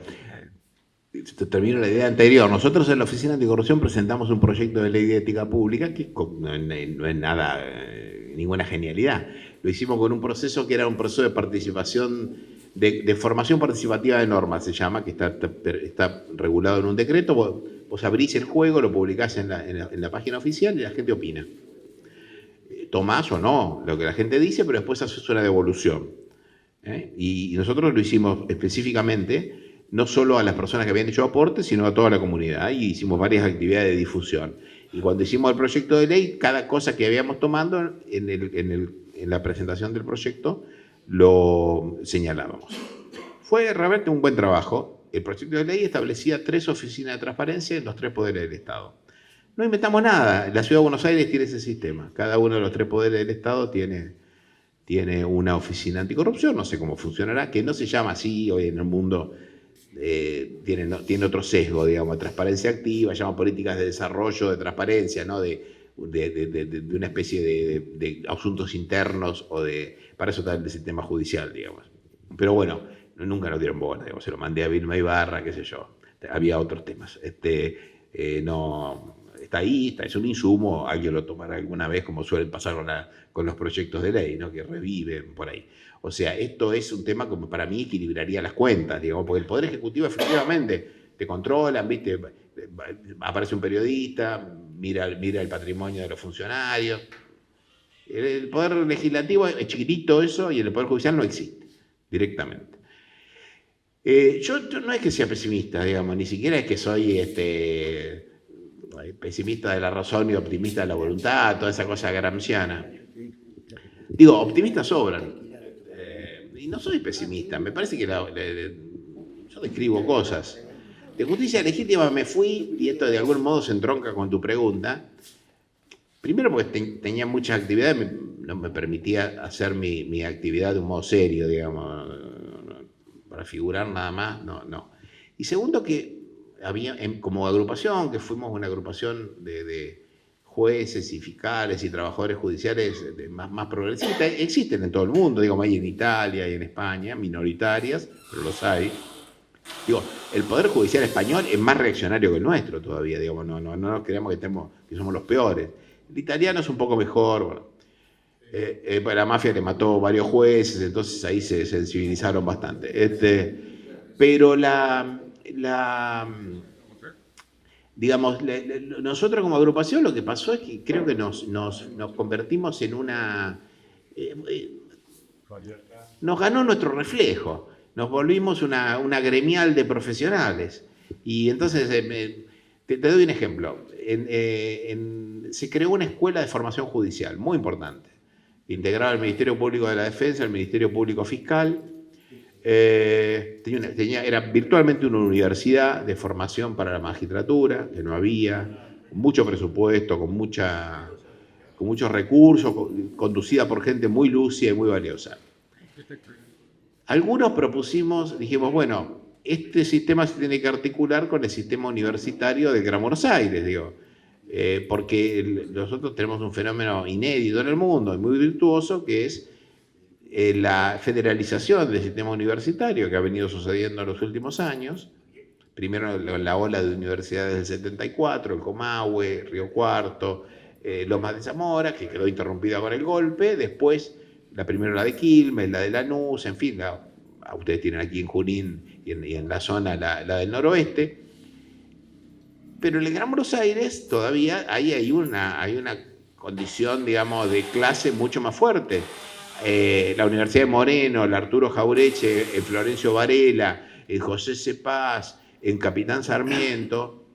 termino la idea anterior. Nosotros en la Oficina Anticorrupción presentamos un proyecto de ley de ética pública que no es nada, ninguna genialidad. Lo hicimos con un proceso que era un proceso de participación, de formación participativa de normas, se llama, que está regulado en un decreto. Vos abrís el juego, lo publicás en la página oficial y la gente opina. Tomás o no lo que la gente dice, pero después haces una devolución. Y nosotros lo hicimos específicamente, no solo a las personas que habían hecho aportes, sino a toda la comunidad, y hicimos varias actividades de difusión. Y cuando hicimos el proyecto de ley, cada cosa que habíamos tomado en la presentación del proyecto, lo señalábamos. Fue realmente un buen trabajo. El proyecto de ley establecía 3 oficinas de transparencia en los 3 poderes del Estado. No inventamos nada. La Ciudad de Buenos Aires tiene ese sistema. Cada uno de los 3 poderes del Estado tiene una oficina anticorrupción, no sé cómo funcionará, que no se llama así hoy en el mundo, tiene otro sesgo, digamos, transparencia activa, llama políticas de desarrollo, de transparencia, ¿no? de una especie de asuntos internos, para eso está el sistema judicial, digamos. Pero bueno, nunca nos dieron bola, digamos, se lo mandé a Vilma Ibarra, qué sé yo, había otros temas. No, está ahí, es un insumo, alguien lo tomará alguna vez, como suele pasar con los proyectos de ley, ¿no? Que reviven por ahí. O sea, esto es un tema que para mí equilibraría las cuentas, digamos, porque el Poder Ejecutivo efectivamente te controlan, ¿viste? Aparece un periodista, mira el patrimonio de los funcionarios. El Poder Legislativo es chiquitito eso y el Poder Judicial no existe directamente. Yo no es que sea pesimista, digamos, ni siquiera es que soy pesimista de la razón y optimista de la voluntad, toda esa cosa gramsciana. Digo, optimistas sobran. Y no soy pesimista, me parece que yo describo cosas. De justicia legítima me fui, y esto de algún modo se entronca con tu pregunta, primero porque tenía muchas actividades, no me permitía hacer mi actividad de un modo serio, digamos, para figurar nada más, no. Y segundo que había, como agrupación, que fuimos una agrupación de jueces y fiscales y trabajadores judiciales más progresistas, existen en todo el mundo, digamos, hay en Italia y en España, minoritarias, pero los hay. Digo, el Poder Judicial español es más reaccionario que el nuestro todavía, digamos, no nos creamos que somos los peores. El italiano es un poco mejor, bueno, la mafia le mató varios jueces, entonces ahí se sensibilizaron bastante. Pero digamos, nosotros como agrupación lo que pasó es que creo que nos convertimos en una... nos ganó nuestro reflejo, nos volvimos una gremial de profesionales. Y entonces, te doy un ejemplo. Se creó una escuela de formación judicial, muy importante, integrada al Ministerio Público de la Defensa, al Ministerio Público Fiscal. Era virtualmente una universidad de formación para la magistratura, que no había, con mucho presupuesto, con muchos recursos, conducida por gente muy lúcida y muy valiosa. Algunos dijimos, bueno, este sistema se tiene que articular con el sistema universitario de Gran Buenos Aires, digo, porque nosotros tenemos un fenómeno inédito en el mundo y muy virtuoso, que es la federalización del sistema universitario que ha venido sucediendo en los últimos años. Primero la ola de universidades del 74, el Comahue, Río Cuarto, Lomas de Zamora, que quedó interrumpida con el golpe. Después, primero la de Quilmes, la de Lanús, en fin, ustedes tienen aquí en Junín y en la zona la del noroeste. Pero en el Gran Buenos Aires todavía hay una condición, digamos, de clase mucho más fuerte. La Universidad de Moreno, el Arturo Jaureche, el Florencio Varela, el José Cepaz, en Capitán Sarmiento,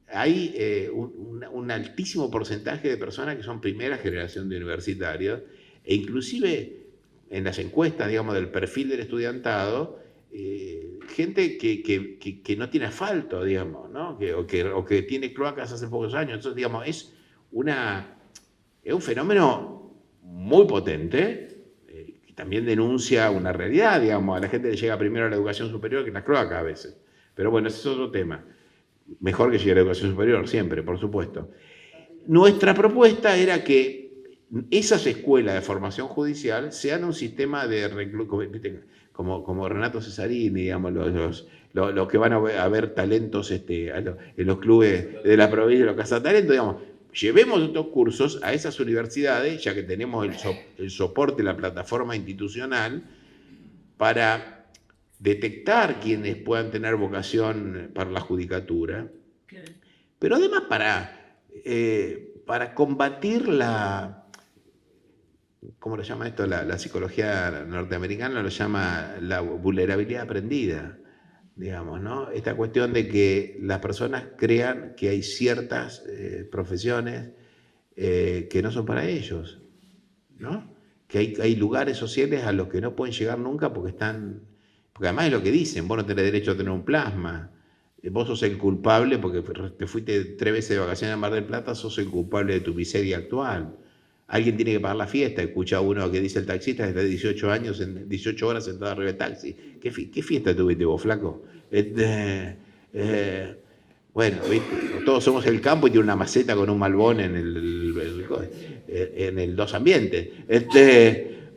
hay un altísimo porcentaje de personas que son primera generación de universitarios, e inclusive en las encuestas, digamos, del perfil del estudiantado, gente que no tiene asfalto, digamos, ¿no? o que tiene cloacas hace pocos años. Entonces, digamos, es un fenómeno muy potente, que también denuncia una realidad, digamos. A la gente le llega primero a la educación superior que las cloacas a veces. Pero bueno, ese es otro tema. Mejor que llegue a la educación superior, siempre, por supuesto. Nuestra propuesta era que esas escuelas de formación judicial sean un sistema de como Renato Cesarini, digamos, los que van a ver talentos en los clubes de la provincia, los cazatalentos, digamos. Llevemos estos cursos a esas universidades, ya que tenemos el soporte, la plataforma institucional, para detectar quienes puedan tener vocación para la judicatura, pero además para combatir ¿cómo lo llama esto? La psicología norteamericana lo llama la vulnerabilidad aprendida, digamos, ¿no? Esta cuestión de que las personas crean que hay ciertas profesiones que no son para ellos, ¿no? Que hay lugares sociales a los que no pueden llegar nunca porque además es lo que dicen, vos no tenés derecho a tener un plasma, vos sos el culpable porque te fuiste 3 veces de vacaciones a Mar del Plata, sos el culpable de tu miseria actual. Alguien tiene que pagar la fiesta. Escucha uno que dice el taxista que está de 18 horas sentado arriba del taxi. ¿Qué fiesta tuviste vos, flaco? Bueno, todos somos el campo y tiene una maceta con un malbón en el dos ambientes.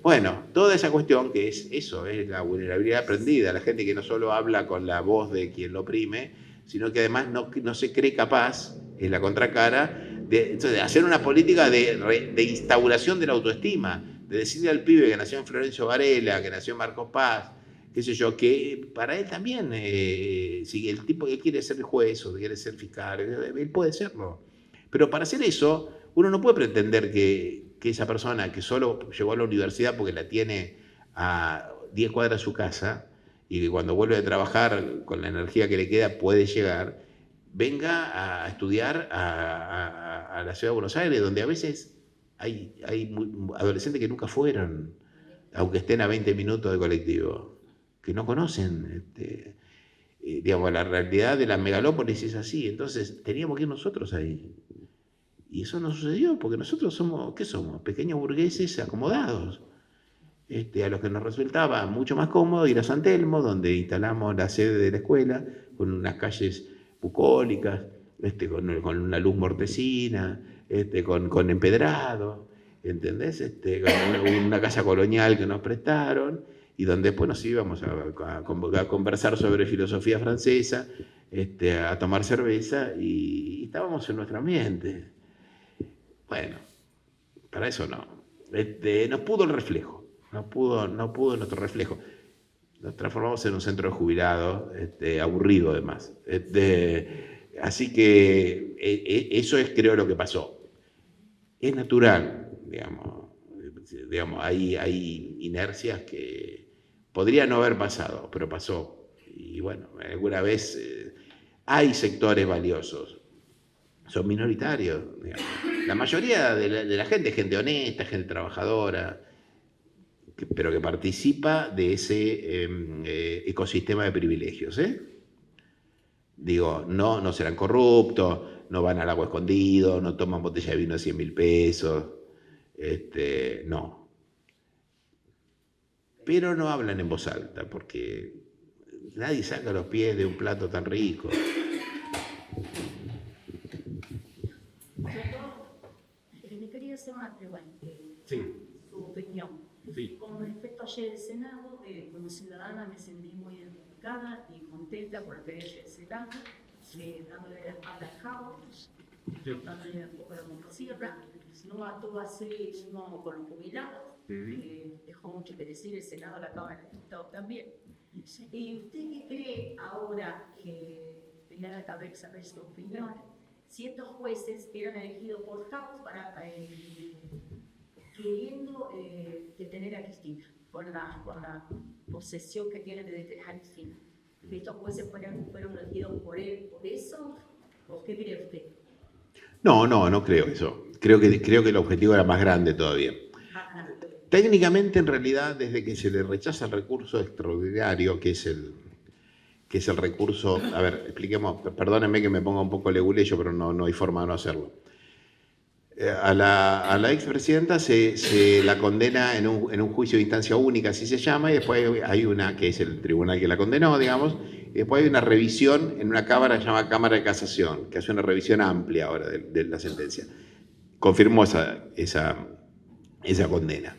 Bueno, toda esa cuestión que es eso, es la vulnerabilidad aprendida, la gente que no solo habla con la voz de quien lo oprime, sino que además no se cree capaz, en la contracara, de hacer una política de instauración de la autoestima, de decirle al pibe que nació en Florencio Varela, que nació en Marcos Paz, qué sé yo, que para él también, si el tipo que quiere ser juez o quiere ser fiscal, él puede serlo. Pero para hacer eso, uno no puede pretender que esa persona que solo llegó a la universidad porque la tiene a 10 cuadras de su casa y que cuando vuelve a trabajar con la energía que le queda puede llegar, venga a estudiar a la ciudad de Buenos Aires, donde a veces hay adolescentes que nunca fueron, aunque estén a 20 minutos de colectivo, que no conocen, digamos, la realidad de la megalópolis es así. Entonces teníamos que ir nosotros ahí. Y eso no sucedió, porque nosotros somos, ¿qué somos? Pequeños burgueses acomodados. A los que nos resultaba mucho más cómodo ir a San Telmo, donde instalamos la sede de la escuela, con unas calles bucólicas, con una luz mortecina, con empedrado, ¿entendés? Con una casa colonial que nos prestaron, y donde después nos íbamos a conversar sobre filosofía francesa, a tomar cerveza, y estábamos en nuestro ambiente. Bueno, para eso no. Nos pudo el reflejo, no pudo nuestro reflejo. Nos transformamos en un centro de jubilados, aburrido además. Así que eso es, creo, lo que pasó. Es natural, digamos, hay inercias que podría no haber pasado, pero pasó. Y bueno, alguna vez hay sectores valiosos, son minoritarios, digamos. La mayoría de la gente es gente honesta, gente trabajadora, pero que participa de ese ecosistema de privilegios. Digo, no serán corruptos, no van al agua escondido, no toman botella de vino de 100.000 pesos, no. Pero no hablan en voz alta, porque nadie saca los pies de un plato tan rico. Le quería hacer una pregunta. Sí. Su opinión. Sí. Con respecto ayer del Senado, como ciudadana me sentí muy identificada y contenta por lo que es el Senado, dándole la espalda a House, dándole un poco de motosierra, no a todo así, no con los jubilados, dejó mucho que decir el Senado, la Cámara de Diputados también. ¿Y usted qué cree ahora que tenía la cabeza de su opinión? Ciertos jueces eran elegidos por House para queriendo detener a Cristina por la posesión que tiene de detener a Cristina. ¿Estos jueces fueron elegidos por él por eso? ¿O qué cree usted? No creo eso. Creo que el objetivo era más grande todavía. Técnicamente, en realidad, desde que se le rechaza el recurso extraordinario, que es el recurso, a ver, expliquemos, perdónenme que me ponga un poco leguleyo, pero no hay forma de no hacerlo. A la expresidenta se la condena en un juicio de instancia única, así se llama, y después hay una, que es el tribunal que la condenó, digamos, y después hay una revisión en una cámara que se llama Cámara de Casación, que hace una revisión amplia ahora de la sentencia. Confirmó esa condena.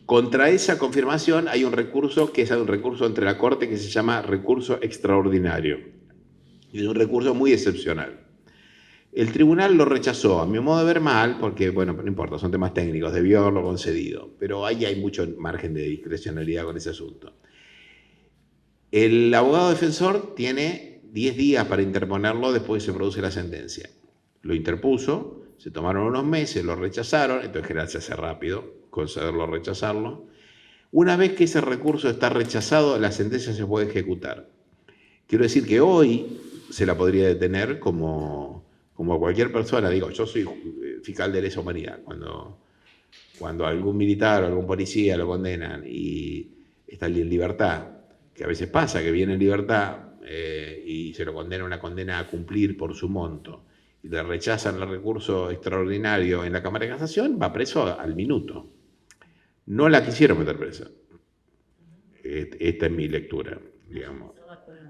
Contra esa confirmación hay un recurso que es un recurso entre la Corte que se llama recurso extraordinario. Y es un recurso muy excepcional. El tribunal lo rechazó, a mi modo de ver mal, porque, bueno, no importa, son temas técnicos, debió haberlo concedido, pero ahí hay mucho margen de discrecionalidad con ese asunto. El abogado defensor tiene 10 días para interponerlo después que se produce la sentencia. Lo interpuso, se tomaron unos meses, lo rechazaron, entonces en general se hace rápido, concederlo o rechazarlo. Una vez que ese recurso está rechazado, la sentencia se puede ejecutar. Quiero decir que hoy se la podría detener como cualquier persona. Digo, yo soy fiscal de lesa humanidad. Cuando algún militar o algún policía lo condenan y está en libertad, que a veces pasa que viene en libertad y se lo condena una condena a cumplir por su monto, y le rechazan el recurso extraordinario en la Cámara de Casación, va preso al minuto. No la quisieron meter presa. Esta es mi lectura, digamos.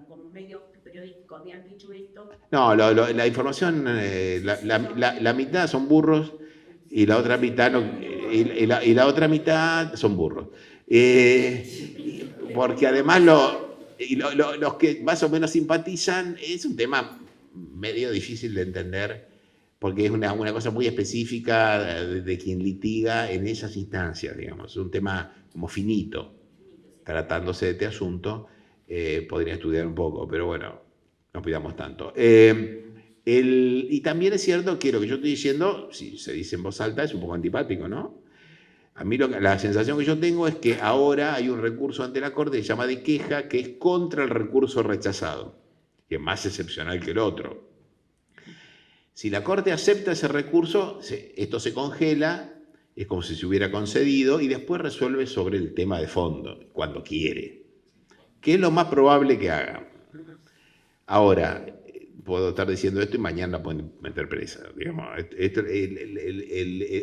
Como medios periodísticos habían dicho esto. No, la información, la mitad son burros y la otra mitad y la otra mitad son burros. Porque además los que más o menos simpatizan es un tema medio difícil de entender, porque es una cosa muy específica de quien litiga en esas instancias, digamos. Es un tema como finito. Tratándose de este asunto, podría estudiar un poco, pero bueno, no pidamos tanto. Y también es cierto que lo que yo estoy diciendo, si se dice en voz alta, es un poco antipático, ¿no? A mí la sensación que yo tengo es que ahora hay un recurso ante la Corte que se llama de queja, que es contra el recurso rechazado, que es más excepcional que el otro. Si la Corte acepta ese recurso, esto se congela, es como si se hubiera concedido, y después resuelve sobre el tema de fondo, cuando quiere. ¿Qué es lo más probable que haga? Ahora, puedo estar diciendo esto y mañana pueden meter presa. Digamos,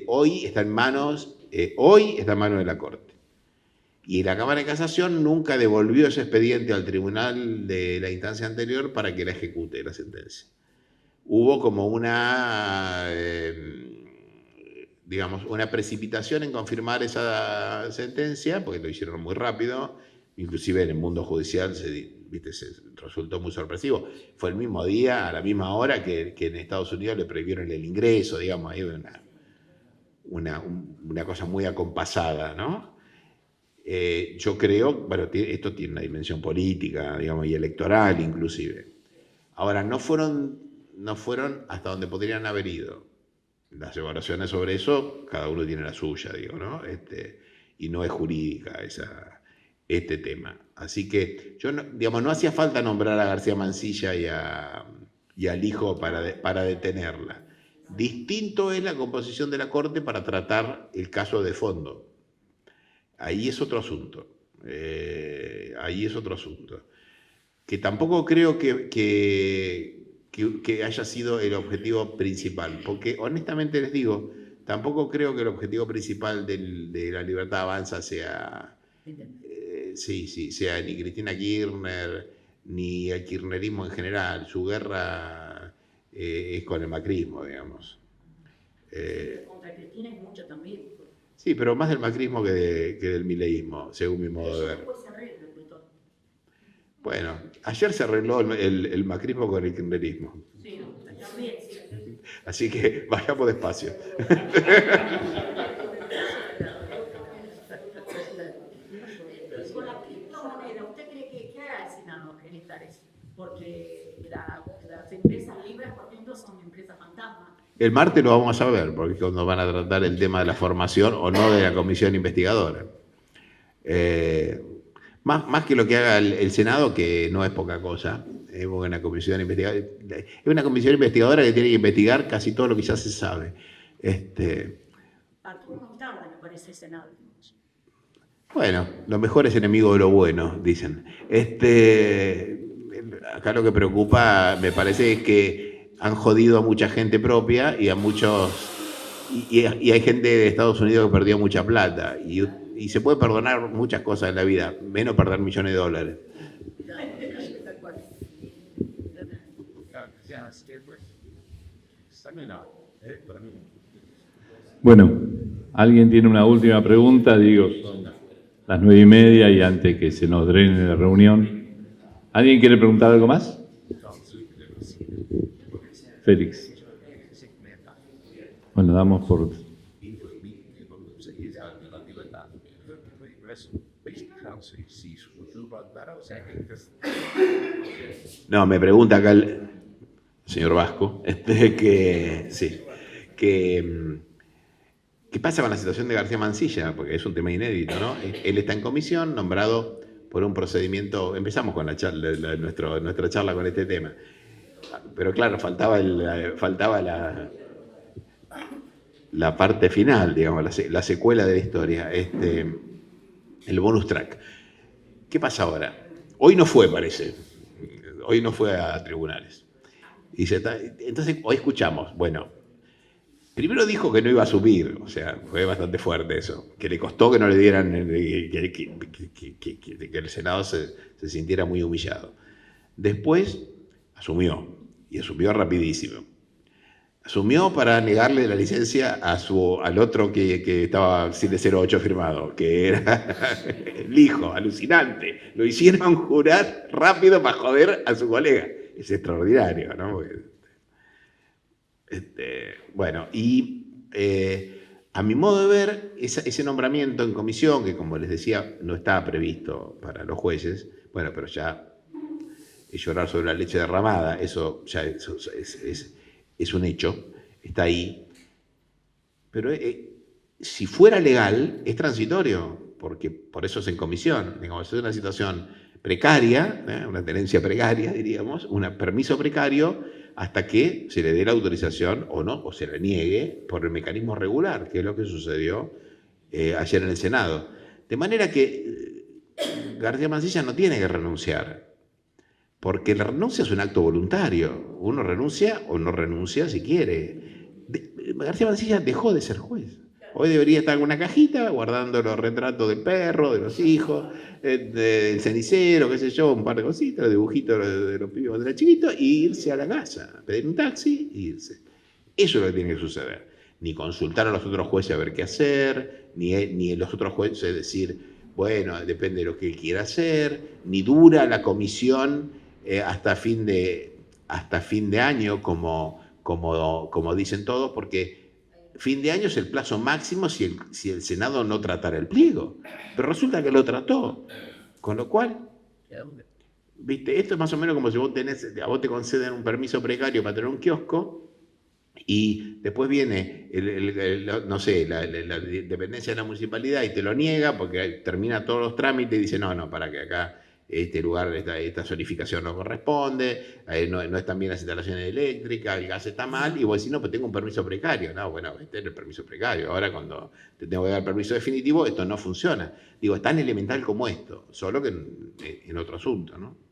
hoy está en manos de la Corte. Y la Cámara de Casación nunca devolvió ese expediente al tribunal de la instancia anterior para que la ejecute la sentencia. Hubo como una precipitación en confirmar esa sentencia, porque lo hicieron muy rápido, inclusive en el mundo judicial se resultó muy sorpresivo. Fue el mismo día, a la misma hora, que en Estados Unidos le prohibieron el ingreso, digamos, ahí una cosa muy acompasada, ¿no? Yo creo, bueno, esto tiene una dimensión política, digamos, y electoral inclusive. Ahora, no fueron hasta donde podrían haber ido. Las evaluaciones sobre eso, cada uno tiene la suya, digo, ¿no? Y no es jurídica este tema. Así que, no hacía falta nombrar a García Mansilla y al hijo para detenerla. Distinto es la composición de la Corte para tratar el caso de fondo. Ahí es otro asunto. Que tampoco creo que haya sido el objetivo principal, porque honestamente les digo, tampoco creo que el objetivo principal de la Libertad Avanza sea ni Cristina Kirchner, ni el kirchnerismo en general. Su guerra es con el macrismo, digamos. Contra Cristina es mucho también. Sí, pero más del macrismo que del mileísmo, según mi modo de ver. Después se arregla, doctor. Bueno, ayer se arregló el macrismo con el kirchnerismo. Sí, también, sí. Así que vayamos despacio. Con la criptomoneda, ¿usted cree que hará el Senado en esta vez? Porque las empresas libres, por ejemplo, son empresas fantasma. El martes lo vamos a saber, porque es cuando van a tratar el tema de la formación o no de la comisión investigadora. Más que lo que haga el Senado, que no es poca cosa, porque una comisión investigadora es una comisión investigadora que tiene que investigar casi todo lo que ya se sabe. Arturo no tarda, me parece, el Senado. Bueno, lo mejor es enemigo de lo bueno, dicen. Acá lo que preocupa, me parece, es que han jodido a mucha gente propia y a muchos. Y hay gente de Estados Unidos que perdió mucha plata. Y se puede perdonar muchas cosas en la vida, menos perder millones de dólares. Bueno, ¿alguien tiene una última pregunta? Digo, son las 9:30 y antes que se nos drene la reunión. ¿Alguien quiere preguntar algo más? Félix. Bueno, damos por... No, me pregunta acá el señor Vasco, ¿qué pasa con la situación de García Mansilla? Porque es un tema inédito, ¿no? Él está en comisión, nombrado por un procedimiento. Empezamos con nuestra charla con este tema. Pero claro, faltaba la parte final, digamos, la secuela de la historia, el bonus track. ¿Qué pasa ahora? Hoy no fue, parece. Hoy no fue a tribunales. Entonces, hoy escuchamos, bueno, primero dijo que no iba a subir, o sea, fue bastante fuerte eso, que le costó que no le dieran, que el Senado se sintiera muy humillado. Después asumió, y asumió rapidísimo. Asumió para negarle la licencia al otro que estaba sin el 08 firmado, que era el hijo, alucinante. Lo hicieron jurar rápido para joder a su colega. Es extraordinario, ¿no? Bueno, y a mi modo de ver, ese nombramiento en comisión, que como les decía, no estaba previsto para los jueces, bueno, pero ya es llorar sobre la leche derramada, eso ya es un hecho, está ahí. Pero si fuera legal, es transitorio, porque por eso es en comisión. Digamos, es una situación precaria, una tenencia precaria, diríamos, un permiso precario hasta que se le dé la autorización o no, o se la niegue por el mecanismo regular, que es lo que sucedió ayer en el Senado. De manera que García Mansilla no tiene que renunciar, porque la renuncia es un acto voluntario. Uno renuncia o no renuncia si quiere. García Mansilla dejó de ser juez. Hoy debería estar en una cajita guardando los retratos del perro, de los hijos, del cenicero, qué sé yo, un par de cositas, dibujitos de los pibes cuando era chiquito, y irse a la casa, pedir un taxi y irse. Eso es lo que tiene que suceder. Ni consultar a los otros jueces a ver qué hacer, ni los otros jueces decir, bueno, depende de lo que él quiera hacer, ni dura la comisión hasta fin de año, como dicen todos, porque fin de año es el plazo máximo si el Senado no tratara el pliego. Pero resulta que lo trató. Con lo cual, ¿viste? Esto es más o menos como si a vos te conceden un permiso precario para tener un kiosco y después viene, no sé, la dependencia de la municipalidad y te lo niega porque termina todos los trámites y dice, no, para que acá este lugar, esta zonificación no corresponde, no están bien las instalaciones eléctricas, el gas está mal, y vos decís, no, pues tengo un permiso precario. No, bueno, este es el permiso precario. Ahora cuando te tengo que dar el permiso definitivo, esto no funciona. Digo, es tan elemental como esto, solo que en otro asunto, ¿no?